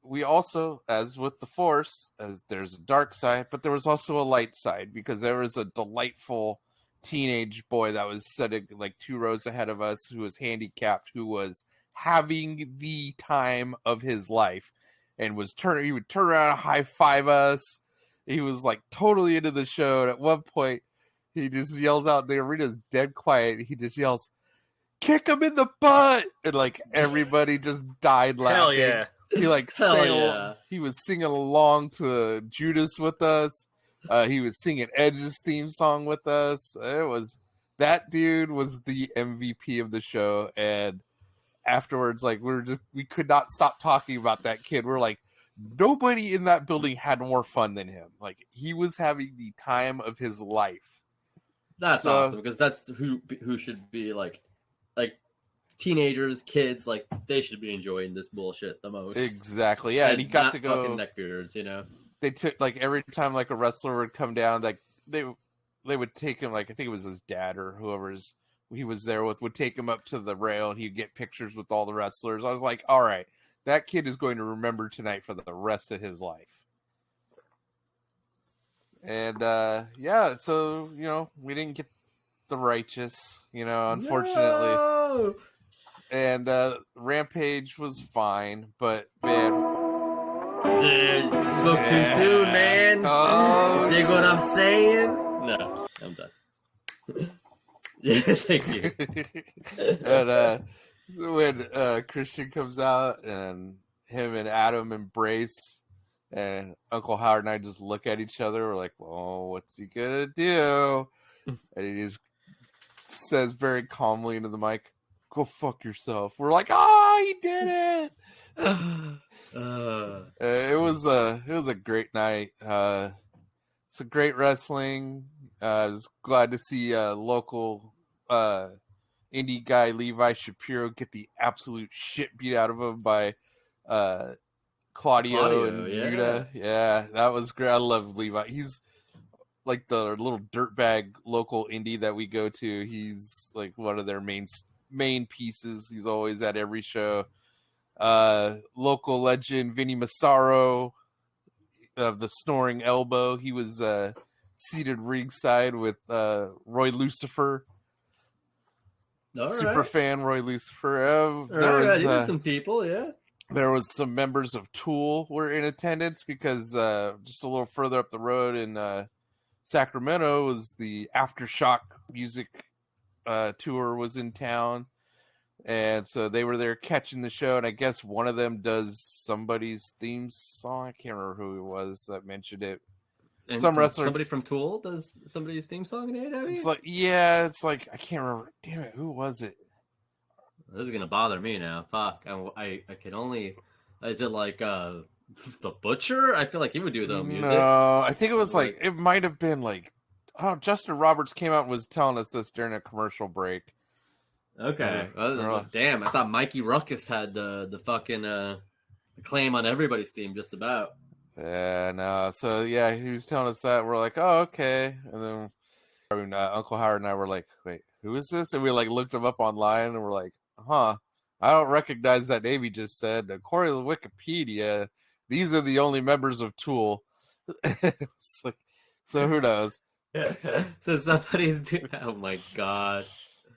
we also, as with the Force, as there's a dark side, but there was also a light side, because there was a delightful teenage boy that was sitting like 2 rows ahead of us, who was handicapped, who was having the time of his life, and he would turn around and high five us. He was like totally into the show. And at one point, he just yells out, the arena's dead quiet. He just yells, "Kick him in the butt!" And like everybody just died laughing. Hell yeah. He like he was singing along to Judas with us. He was singing Edge's theme song with us. That dude was the MVP of the show. And afterwards, like we could not stop talking about that kid. We're like, nobody in that building had more fun than him. Like, he was having the time of his life. That's awesome, because that's who should be like teenagers, kids, like they should be enjoying this bullshit the most. Exactly. Yeah, and he got to go fucking neckbeards, They took like every time like a wrestler would come down, like they would take him, like I think it was his dad or whoever he was there with, would take him up to the rail, and he'd get pictures with all the wrestlers. I was like, all right, that kid is going to remember tonight for the rest of his life. And yeah, so we didn't get the righteous, unfortunately. No! And Rampage was fine, but man, Dude, spoke too soon, man. Oh, Dig what I'm saying? No, I'm done. Yeah, thank you. And when Christian comes out and him and Adam embrace, and Uncle Howard and I just look at each other, we're like, well, what's he gonna do? And he just says very calmly into the mic, go fuck yourself. We're like, oh, he did it. It was a great night. It's a great wrestling. I was glad to see local indie guy Levi Shapiro get the absolute shit beat out of him by Claudio and Yuta. Yeah, that was great. I love Levi. He's like the little dirtbag local indie that we go to. He's like one of their main pieces. He's always at every show. Local legend Vinny Massaro of the Snoring Elbow. He was seated ringside with Roy Lucifer. Super fan Roy Lucifer. There's some people, yeah. There was some members of Tool were in attendance because just a little further up the road in Sacramento was the Aftershock music tour was in town. And so they were there catching the show, and I guess one of them does somebody's theme song. I can't remember who it was that mentioned it. And some wrestler, somebody from Tool does somebody's theme song in AEW? It's like I can't remember. Damn it, who was it? This is gonna bother me now. Fuck, I can only. Is it like the Butcher? I feel like he would do his own music. No, I think it was like it might have been like. Oh, Justin Roberts came out and was telling us this during a commercial break. Okay. Damn, I thought Mikey Ruckus had the fucking claim on everybody's theme, just about. Yeah, no. So yeah, he was telling us that. We're like, oh, okay. And then Uncle Howard and I were like, wait, who is this? And we like looked him up online, and we're like, huh, I don't recognize that name he just said. According to Wikipedia, these are the only members of Tool. It's like, so who knows? So somebody's doing. Oh my god.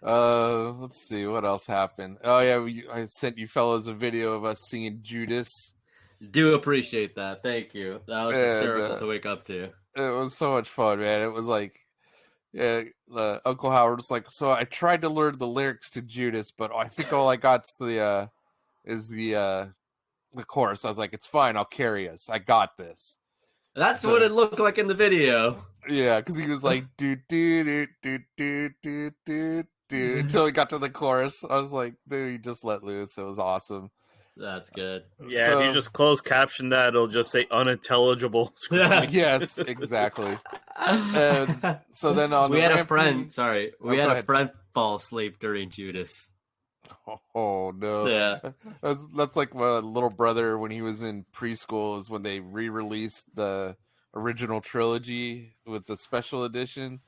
Let's see what else happened. Oh yeah, I sent you fellas a video of us singing Judas. Do appreciate that. Thank you. That was hysterical to wake up to. It was so much fun, man. It was like, yeah, Uncle Howard was like, so I tried to learn the lyrics to Judas, but I think all I got's the chorus. I was like, it's fine, I'll carry us. I got this. That's what it looked like in the video. Yeah, because he was like, do do do do do do do do until he got to the chorus. I was like, dude, he just let loose. It was awesome. That's good. Yeah, so, if you just close caption that, it'll just say unintelligible. Yes, exactly. And so then on we had a friend fall asleep during Judas. Oh no! Yeah, that's like my little brother when he was in preschool is when they re-released the original trilogy with the special edition,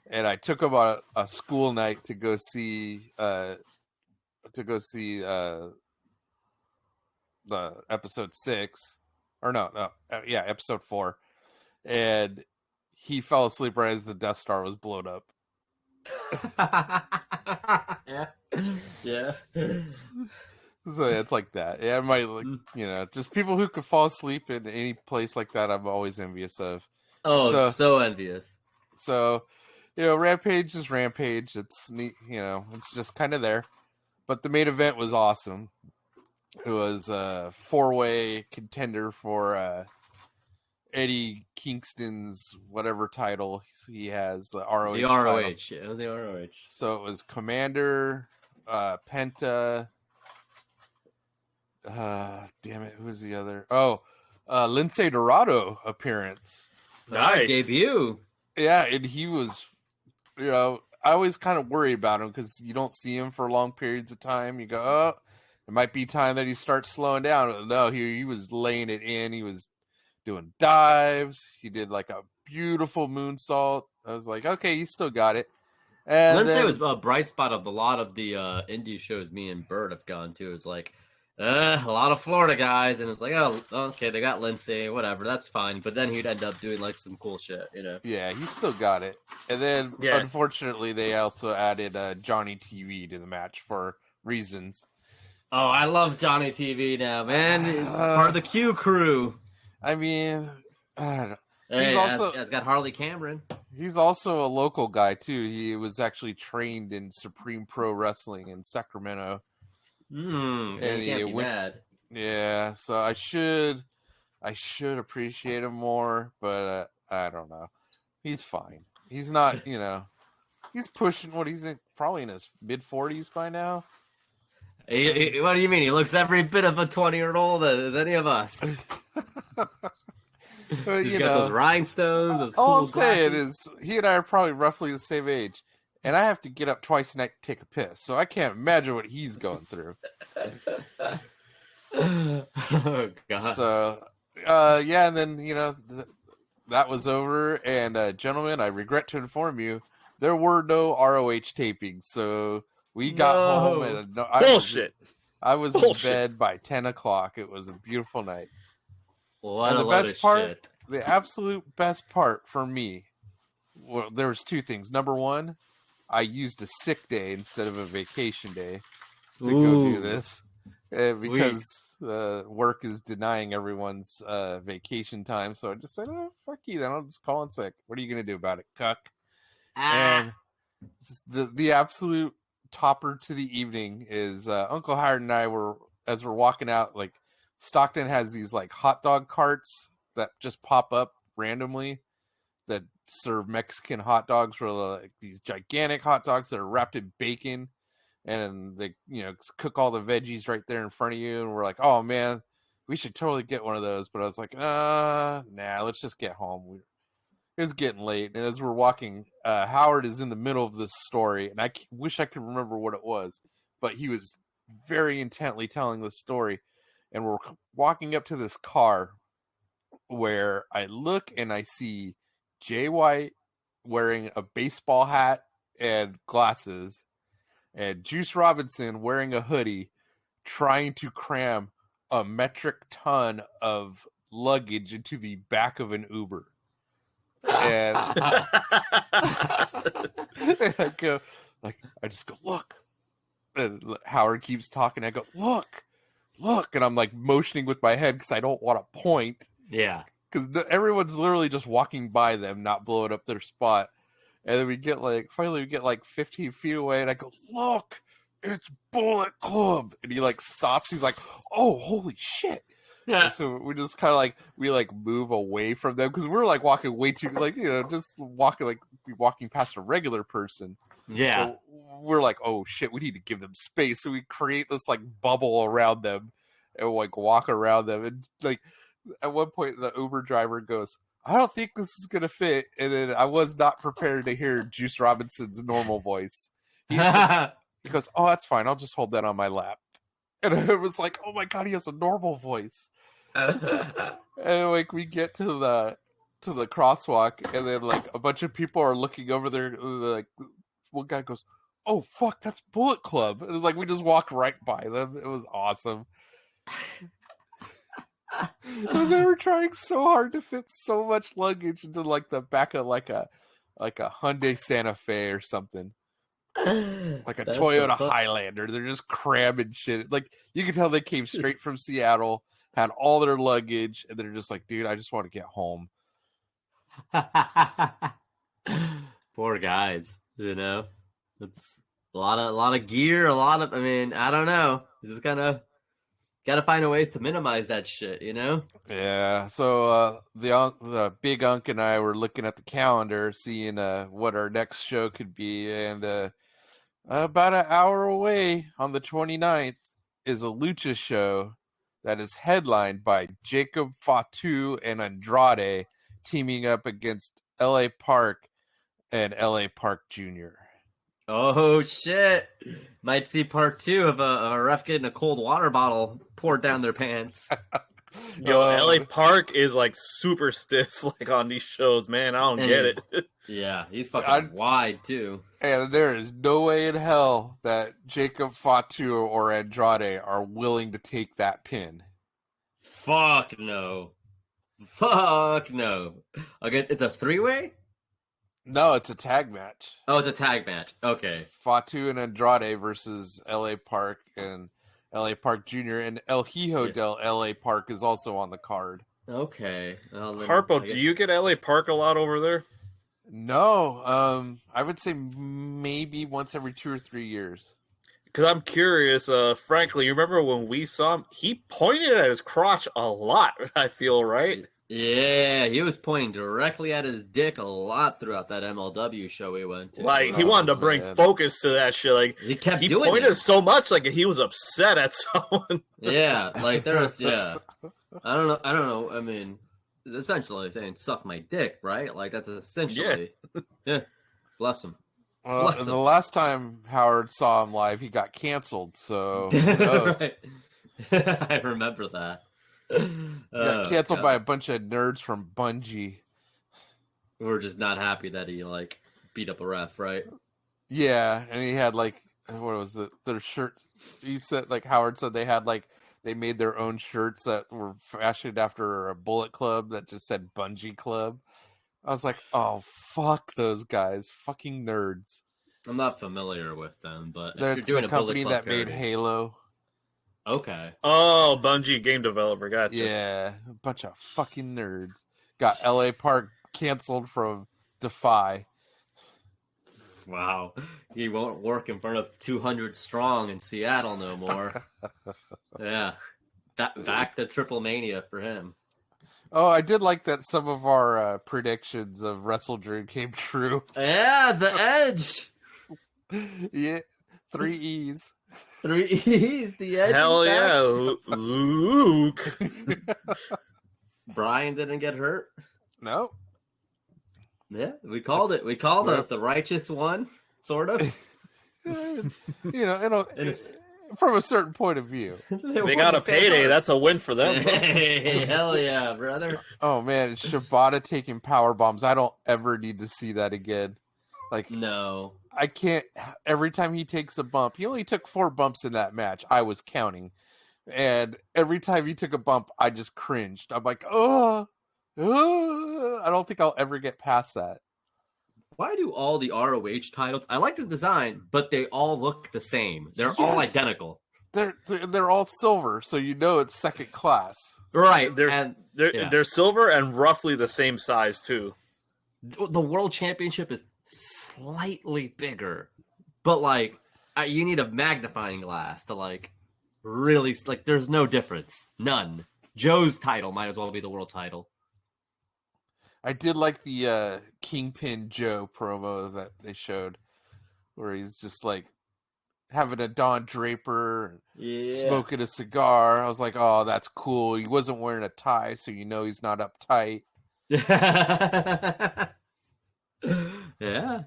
and I took him on a school night to go see the episode 6 or episode 4, and he fell asleep right as the Death Star was blown up. yeah. So it's like that. Yeah, I might just people who could fall asleep in any place like that. I'm always envious of. Oh, so envious. So, Rampage is Rampage. It's neat. It's just kind of there. But the main event was awesome. It was a 4-way contender for Eddie Kingston's whatever title he has, the ROH. The ROH, yeah, the ROH. So it was Commander, Penta. Damn it, who's the other? Oh, Lince Dorado appearance. Nice debut. Yeah, and he was, I always kind of worry about him because you don't see him for long periods of time. You go, oh, it might be time that he starts slowing down. No, he was laying it in. He was doing dives. He did like a beautiful moonsault. I was like, okay, he still got it. And Lindsay was a bright spot of a lot of the indie shows me and Bert have gone to. It's like A lot of Florida guys, and it's like, oh, okay, they got Lindsay, whatever, that's fine. But then he'd end up doing like some cool shit, you know? Yeah, he still got it. And then, Yeah. unfortunately, they also added Johnny TV to the match for reasons. Oh, I love Johnny TV now, man. He's part of the Q crew. I mean, Hey, it's got Harley Cameron. He's also a local guy too. He was actually trained in Supreme Pro Wrestling in Sacramento. And he can't be mad. Yeah, so I should appreciate him more, but I don't know. He's fine. He's not, he's pushing probably in his mid-40s by now. What do you mean? He looks every bit of a 20-year-old as any of us. But, He's got those rhinestones. Those all cool I'm saying glasses. is he and I are probably roughly the same age, and I have to get up twice a night to take a piss, so I can't imagine what he's going through. Oh God. So, yeah, and then that was over, and gentlemen, I regret to inform you, there were no ROH tapings, so we got home and Bullshit. I was in bed by 10 o'clock. It was a beautiful night. What and a the load best of part, shit. the absolute best part for me, well, there was two things. Number one, I used a sick day instead of a vacation day to go do this, because work is denying everyone's vacation time. So I just said, "Oh, fuck you, then I'll just call in sick. What are you gonna do about it, cuck?" And the absolute topper to the evening is Uncle Howard and I we're walking out, like, Stockton has these like hot dog carts that just pop up randomly that serve Mexican hot dogs, for like these gigantic hot dogs that are wrapped in bacon, and they cook all the veggies right there in front of you. And we're like, oh man, we should totally get one of those. But I was like, nah, let's just get home. It was getting late, and as we're walking, Howard is in the middle of this story, and I wish I could remember what it was, but he was very intently telling the story. And we're walking up to this car where I look and I see Jay White wearing a baseball hat and glasses, and Juice Robinson wearing a hoodie, trying to cram a metric ton of luggage into the back of an Uber. And, and I just go, look. And Howard keeps talking. I go, look, and I'm like motioning with my head because I don't want to point. Yeah. Because everyone's literally just walking by them, not blowing up their spot. And then finally we get like 15 feet away, and I go, look, it's Bullet Club. And he like stops. He's like, oh, holy shit. Yeah. So we just kind of we move away from them because we're like walking way too, just walking past a regular person. Yeah. So we're like, oh shit, we need to give them space. So we create this like bubble around them and like walk around them. And like at one point the Uber driver goes, I don't think this is gonna fit. And then I was not prepared to hear Juice Robinson's normal voice. He goes, oh, that's fine. I'll just hold that on my lap. And I was like, oh my God, he has a normal voice. And like we get to the crosswalk, and then like a bunch of people are looking over there. Like one guy goes, oh fuck, that's Bullet Club. It was like we just walked right by them. It was awesome. And they were trying so hard to fit so much luggage into like the back of like a Hyundai Santa Fe or something. Like a Toyota Highlander. They're just cramming shit. Like you can tell they came straight from Seattle, had all their luggage, and they're just like, dude, I just want to get home. Poor guys, it's a lot of gear, I don't know. You just gotta find ways to minimize that shit, Yeah. So the big Unk and I were looking at the calendar, seeing what our next show could be, and about an hour away on the 29th is a lucha show that is headlined by Jacob Fatu and Andrade teaming up against LA Park and LA Park Jr. Oh shit! Might see part 2 of a ref getting a cold water bottle poured down their pants. Yo, LA Park is like super stiff, like on these shows, man. I don't get it. Yeah, he's fucking wide too. And there is no way in hell that Jacob Fatu or Andrade are willing to take that pin. Fuck no. Fuck no. Okay, it's a 3-way? No, it's a tag match. Oh, it's a tag match. Okay. Fatu and Andrade versus LA Park and LA Park Jr. and El Hijo del LA Park is also on the card. Okay. Harpo, do you get LA Park a lot over there? No, I would say maybe once every 2 or 3 years. Because I'm curious, frankly, you remember when we saw him? He pointed at his crotch a lot, I feel, right? Yeah, he was pointing directly at his dick a lot throughout that MLW show we went to. Like, he wanted to bring focus to that shit. Like, he kept he doing pointed it so much, like he was upset at someone. Yeah, like there was, I don't know. I mean, it's essentially saying "suck my dick," right? Like that's essentially, yeah. Bless him. Well, the last time Howard saw him live, he got canceled. So who knows? I remember that. Got canceled by a bunch of nerds from Bungie. We're just not happy that he like beat up a ref, right? Yeah, and he had like what was it? Their shirt. He said like Howard said they had like they made their own shirts that were fashioned after a Bullet Club that just said Bungie Club. I was like, oh fuck those guys, fucking nerds. I'm not familiar with them, but they're doing a company that made Halo. Okay. Oh, Bungie game developer, gotcha. Yeah, a bunch of fucking nerds. Got LA Park canceled from Defy. Wow. He won't work in front of 200 strong in Seattle no more. Yeah. Back to Triple Mania for him. Oh, I did like that some of our predictions of Wrestle Dream came true. Yeah, the Edge. Yeah, 3 E's. 3 E's, the Edge. Hell yeah, Luke. Brian didn't get hurt. No. Yeah, we called it. We called it the righteous one, sort of. From a certain point of view. They got a payday. That's a win for them. Hey, hell yeah, brother. Oh man, Shibata taking power bombs. I don't ever need to see that again. Like no. I can't. Every time he takes a bump, he only took 4 bumps in that match. I was counting, and every time he took a bump, I just cringed. I'm like, I don't think I'll ever get past that. Why do all the ROH titles? I like the design, but they all look the same. They're all identical. They're all silver, so you know it's second class. Right. They're silver and roughly the same size too. The World Championship is slightly bigger, but like you need a magnifying glass to like really like. There's no difference, none. Joe's title might as well be the world title. I did like the Kingpin Joe promo that they showed, where he's just like having a Don Draper, smoking a cigar. I was like, oh, that's cool. He wasn't wearing a tie, so you know he's not uptight. Yeah.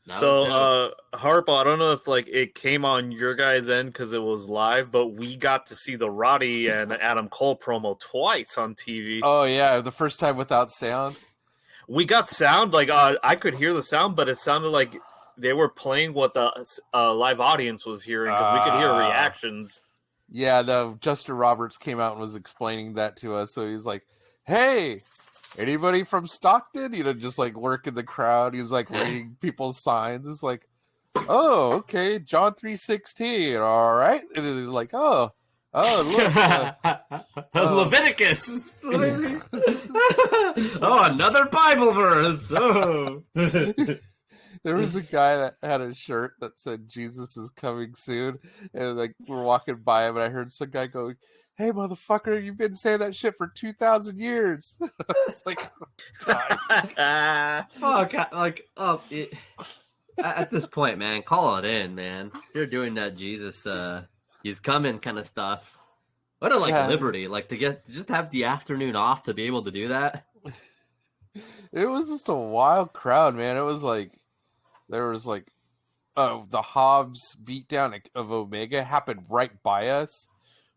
So, Harpo, I don't know if like it came on your guys' end because it was live, but we got to see the Roddy and Adam Cole promo twice on TV. Oh yeah, the first time without sound. We got sound, like I could hear the sound, but it sounded like they were playing what the live audience was hearing because we could hear reactions. Yeah, Justin Roberts came out and was explaining that to us. So he's like, "Hey, anybody from Stockton?" Just like working the crowd. He's like reading people's signs. It's like, "Oh, okay, John 3:16. All right," and then they're like, "Oh, look." Leviticus. Oh, another Bible verse. Oh. There was a guy that had a shirt that said "Jesus is coming soon," and like we're walking by him, and I heard some guy go, "Hey, motherfucker, you've been saying that shit for 2,000 years." It's like, fuck, at this point, man, call it in, man. You're doing that Jesus, he's coming kind of stuff. What a liberty, like to just have the afternoon off to be able to do that. It was just a wild crowd, man. It was like there was like the Hobbs beatdown of Omega happened right by us,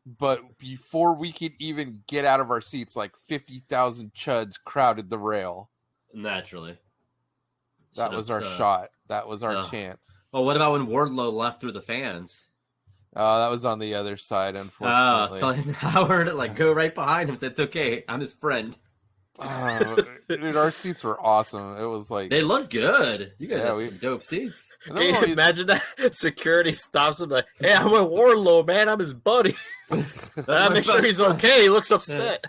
But before we could even get out of our seats, like 50,000 chuds crowded the rail. Naturally. That was our shot. That was our chance. Well, what about when Wardlow left through the fans? That was on the other side, unfortunately. Telling Howard to go right behind him. Said, it's okay. I'm his friend. Dude, our seats were awesome. It was like they look good. You guys have some dope seats. Can you imagine that? Security stops him like, "Hey, I'm with Wardlow, man. I'm his buddy. Make sure he's okay. He looks upset."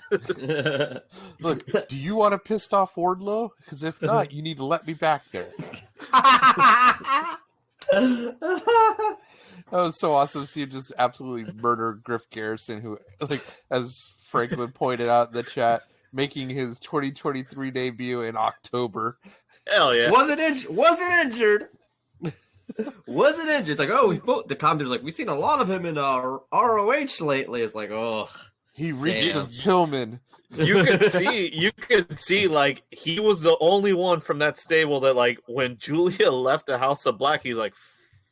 Look, do you want to piss off Wardlow? Because if not, you need to let me back there. That was so awesome to see him just absolutely murder Griff Garrison, who, as Franklin pointed out in the chat, making his 2023 debut in October. Hell yeah. Wasn't injured. It's like, the commentator's like, we've seen a lot of him in ROH lately. It's like, oh. He reeks of Pillman. You could see, he was the only one from that stable that, when Julia left the House of Black, he's like,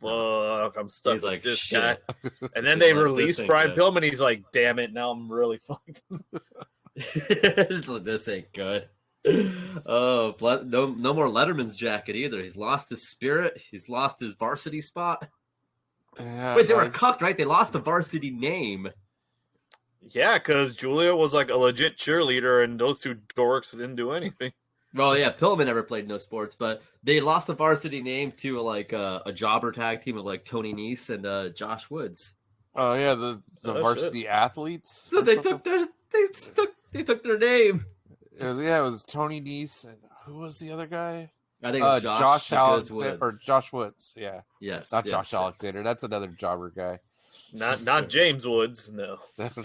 fuck, I'm stuck with this guy. And then they released Brian Pillman. He's like, damn it, now I'm really fucked. This ain't good. Oh, no more Letterman's jacket either. He's lost his spirit. He's lost his varsity spot. Wait, they were cucked, right? They lost the varsity name. Yeah, because Julia was a legit cheerleader, and those two dorks didn't do anything. Well, yeah, Pillman never played no sports, but they lost the varsity name to a jobber tag team of Tony Nese and Josh Woods. Oh yeah, the varsity athletes. So they took their name. It was Tony Nese, and who was the other guy? I think it was Josh Alexander or Josh Woods. Yeah, yes, not Josh Alexander. That's another jobber guy. Not James Woods. No,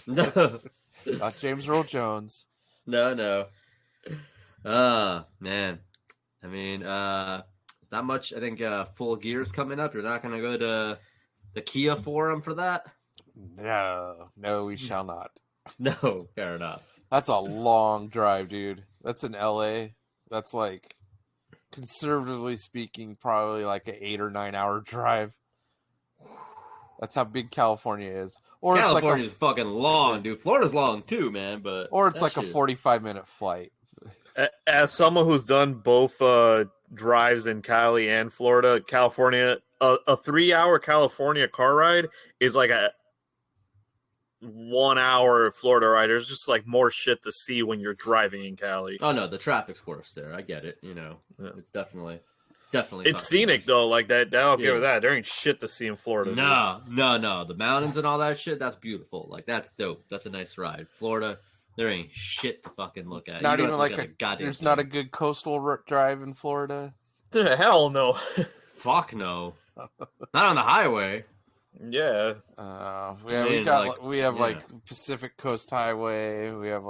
no, not James Earl Jones. No. Man. I mean, not much. I think Full Gear's coming up. You're not going to go to the Kia Forum for that? No, we shall not. No, fair enough. That's a long drive, dude. That's in LA. That's conservatively speaking, probably an 8 or 9 hour drive. That's how big California is. Or California's fucking long, dude. Florida's long too, man. Or it's a 45-minute flight. As someone who's done both drives in Cali and Florida, California, a 3-hour California car ride is like a 1 hour Florida ride. There's just more shit to see when you're driving in Cali. Oh no, the traffic's worse there. I get it. It's definitely. It's scenic worse. Though, I'll give it that. There ain't shit to see in Florida. No. The mountains and all that shit, that's beautiful. That's dope. That's a nice ride. Florida, there ain't shit to fucking look at. Not even there's not a good coastal drive in Florida. Hell no. Fuck no. Not on the highway. Yeah. We have Pacific Coast Highway. We have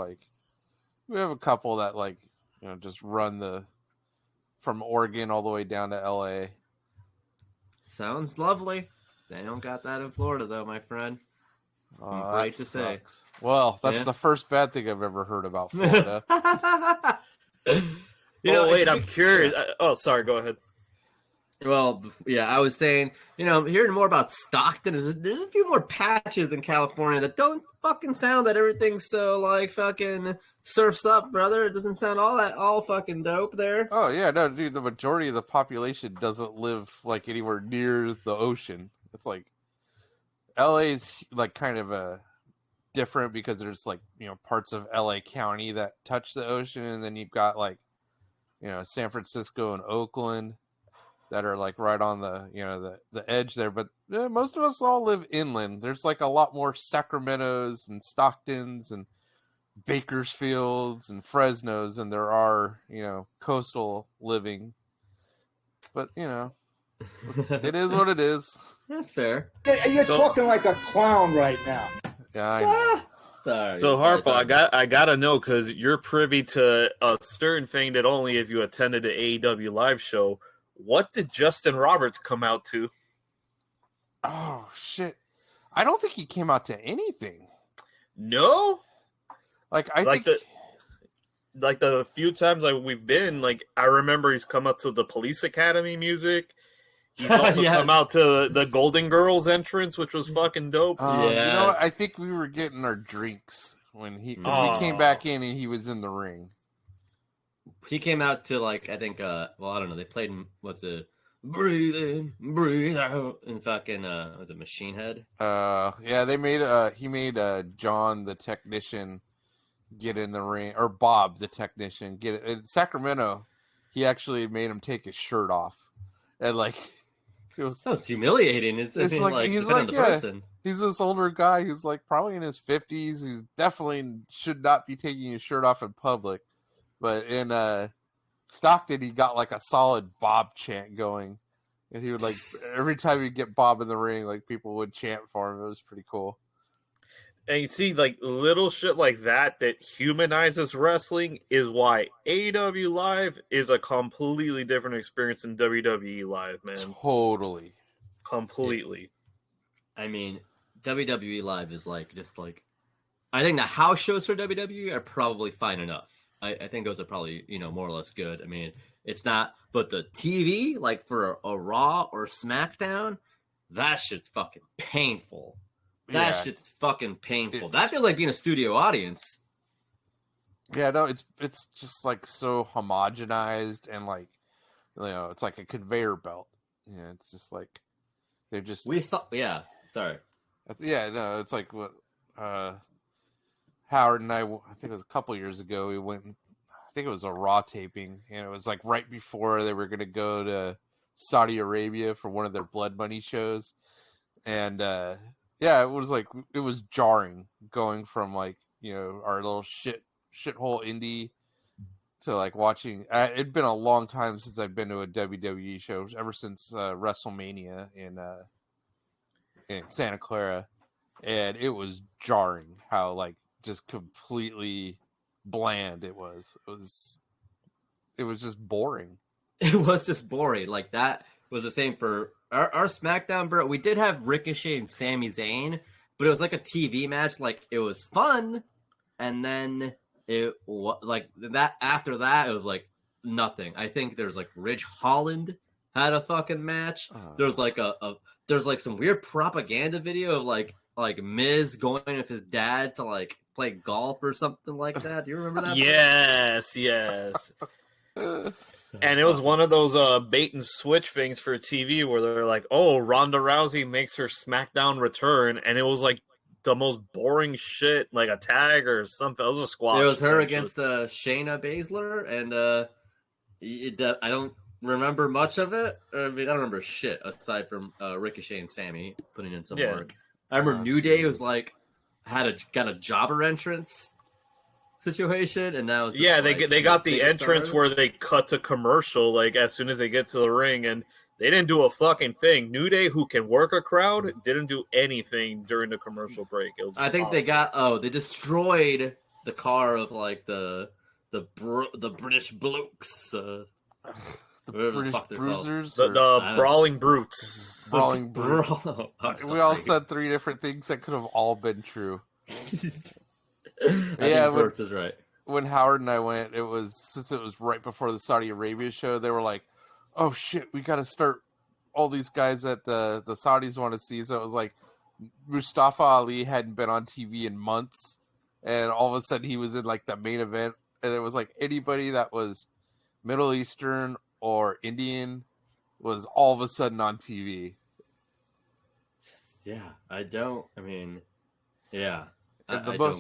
a couple that just run from Oregon all the way down to LA. Sounds lovely. They don't got that in Florida though, my friend. Great to say. Well, that's the first bad thing I've ever heard about Florida. I'm curious. Sorry, go ahead. Well, yeah, I was saying, hearing more about Stockton, there's a few more patches in California that don't fucking sound that everything's so fucking surfs up, brother. It doesn't sound all fucking dope there. Oh yeah, no, dude, the majority of the population doesn't live anywhere near the ocean. It's LA is kind of different because there's parts of LA County that touch the ocean, and then you've got San Francisco and Oakland that are right on the the edge there. But most of us all live inland. There's a lot more Sacramentos and Stocktons and Bakersfields and Fresnos than there are coastal living. But it is what it is. That's fair. You're talking like a clown right now. Yeah, I know. Sorry. So Harpo, I gotta know, because you're privy to a certain thing that only if you attended the AEW live show. What did Justin Roberts come out to? Oh shit! I don't think he came out to anything. No, I think the few times we've been, I remember he's come up to the Police Academy music. He's also Yes. come out to the Golden Girls entrance, which was fucking dope. You know, Yes. what? I think we were getting our drinks when because Oh. we came back in and he was in the ring. He came out to like I think I don't know. They played what's it? Breathe in, breathe out, and fucking was it Machine Head? Yeah, he made John the technician get in the ring, or Bob the technician get it in Sacramento. He actually made him take his shirt off, and like it was. Sounds humiliating. It's It's like he's depending like on the yeah, person. he's this older guy who's like probably in his 50s, who's definitely should not be taking his shirt off in public. But in Stockton, he got like a solid Bob chant going, and he would like every time he'd get Bob in the ring, like people would chant for him. It was pretty cool. And you see, like, little shit like that humanizes wrestling is why AEW Live is a completely different experience than WWE Live, man. Totally. Completely. I mean, WWE Live is like just like I think the house shows for WWE are probably fine enough. I think those are probably more or less good. I mean, it's not, but the TV like for a Raw or SmackDown, that shit's fucking painful. That shit's fucking painful. That feels like being a studio audience. Yeah, no, it's just like so homogenized and like it's like a conveyor belt. Yeah, it's just like they're just Sorry. yeah, no, it's like what Howard and I think it was a couple years ago, we went, I think it was a Raw taping, and it was like right before they were going to go to Saudi Arabia for one of their Blood Money shows. And yeah, it was jarring going from like, our little shithole indie to like watching. It'd been a long time since I've been to a WWE show, ever since WrestleMania in Santa Clara. And it was jarring how like just completely bland it was. It was just boring. It was just boring. Like that was the same for our SmackDown, bro. We did have Ricochet and Sami Zayn, but it was like a TV match. Like it was fun, and then it like that. After that, it was like nothing. I think there's like Ridge Holland had a fucking match. There's like there's like some weird propaganda video of like Miz going with his dad to like play golf or something like that. Do you remember that? Yes. And it was one of those bait and switch things for TV where they're like, oh, Ronda Rousey makes her SmackDown return, and it was like the most boring shit, like a tag or something. It was a squash. It was her against Shayna Baszler, and I don't remember much of it. I mean, I don't remember shit aside from Ricochet and Sammy putting in some work. I remember New Day was like got a jobber entrance situation, and now they got the entrance where they cut to commercial like as soon as they get to the ring, and they didn't do a fucking thing. New Day, who can work a crowd, didn't do anything during the commercial break. It was they destroyed the car of like the British blokes. The British Bruisers? The Brawling Brutes. Brawling Brutes. We all said three different things that could have all been true. Yeah, Brutes is right. When Howard and I went, since it was right before the Saudi Arabia show, they were like, oh shit, we got to start all these guys that the Saudis want to see. So it was like Mustafa Ali hadn't been on TV in months, and all of a sudden he was in like the main event, and it was like anybody that was Middle Eastern or Indian was all of a sudden on TV. I don't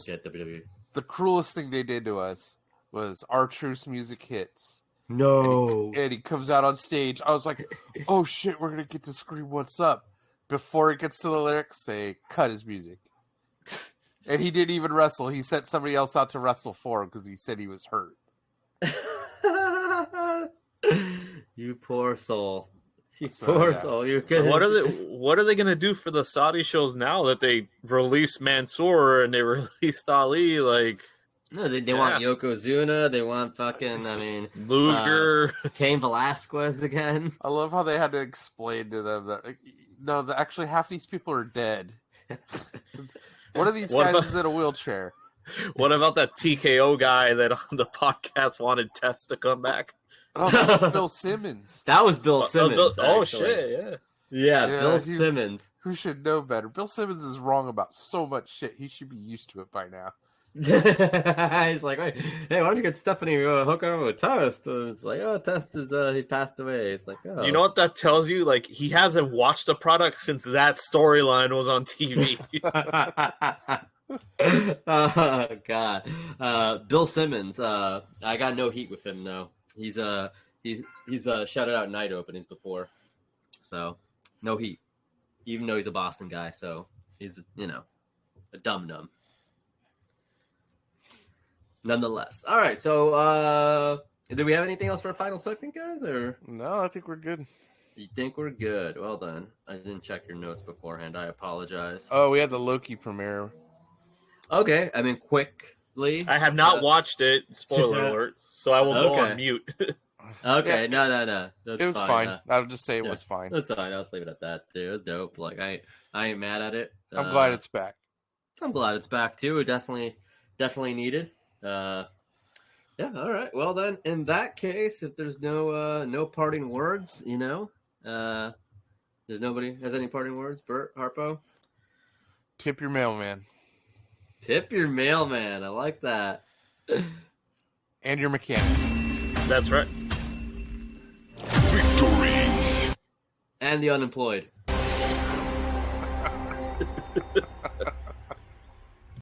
get WWE. The cruelest thing they did to us was R-Truth's music hits. No. And he comes out on stage. I was like, oh shit, we're going to get to scream what's up. Before it gets to the lyrics, they cut his music. And he didn't even wrestle. He sent somebody else out to wrestle for him because he said he was hurt. You poor soul. Soul. You so what are they gonna do for the Saudi shows now that they released Mansoor and they released Ali? Like, no, they want Yokozuna. They want fucking Luger, Cain Velasquez again. I love how they had to explain to them that actually half these people are dead. One of these guys is in a wheelchair. What about that TKO guy that on the podcast wanted Test to come back? Oh, that was Bill Simmons. That was Bill Simmons. Oh actually. shit! Yeah. Yeah, Yeah, Bill he- Simmons. Who should know better? Bill Simmons is wrong about so much shit. He should be used to it by now. He's like, hey, why don't you get Stephanie hook over with Test? And it's like, oh, Test is he passed away. It's like, oh, You know what that tells you? Like he hasn't watched the product since that storyline was on TV. Oh God, Bill Simmons. I got no heat with him though. He's shouted out night openings before, so no heat. Even though he's a Boston guy, so he's a dum-dum. Nonetheless. All right, so do we have anything else for a final segment, guys? Or No, I think we're good. you think we're good? Well done. I didn't check your notes beforehand. I apologize. Oh, we had the Loki premiere. Okay, I mean quickly. I have not watched it. Spoiler alert. So I will go Okay. on mute. Okay, Yeah. no. That's It was fine. I'll just say it yeah. was fine. That's fine. I'll just leave it at that too. It was dope. Like I ain't mad at it. I'm glad it's back. I'm glad it's back too. It definitely needed. Yeah. All right. Well then, in that case, if there's no parting words, there's nobody has any parting words. Bert, Harpo, Tip your mailman tip your mailman. I like that. and your mechanic. That's right. Victory! And the unemployed.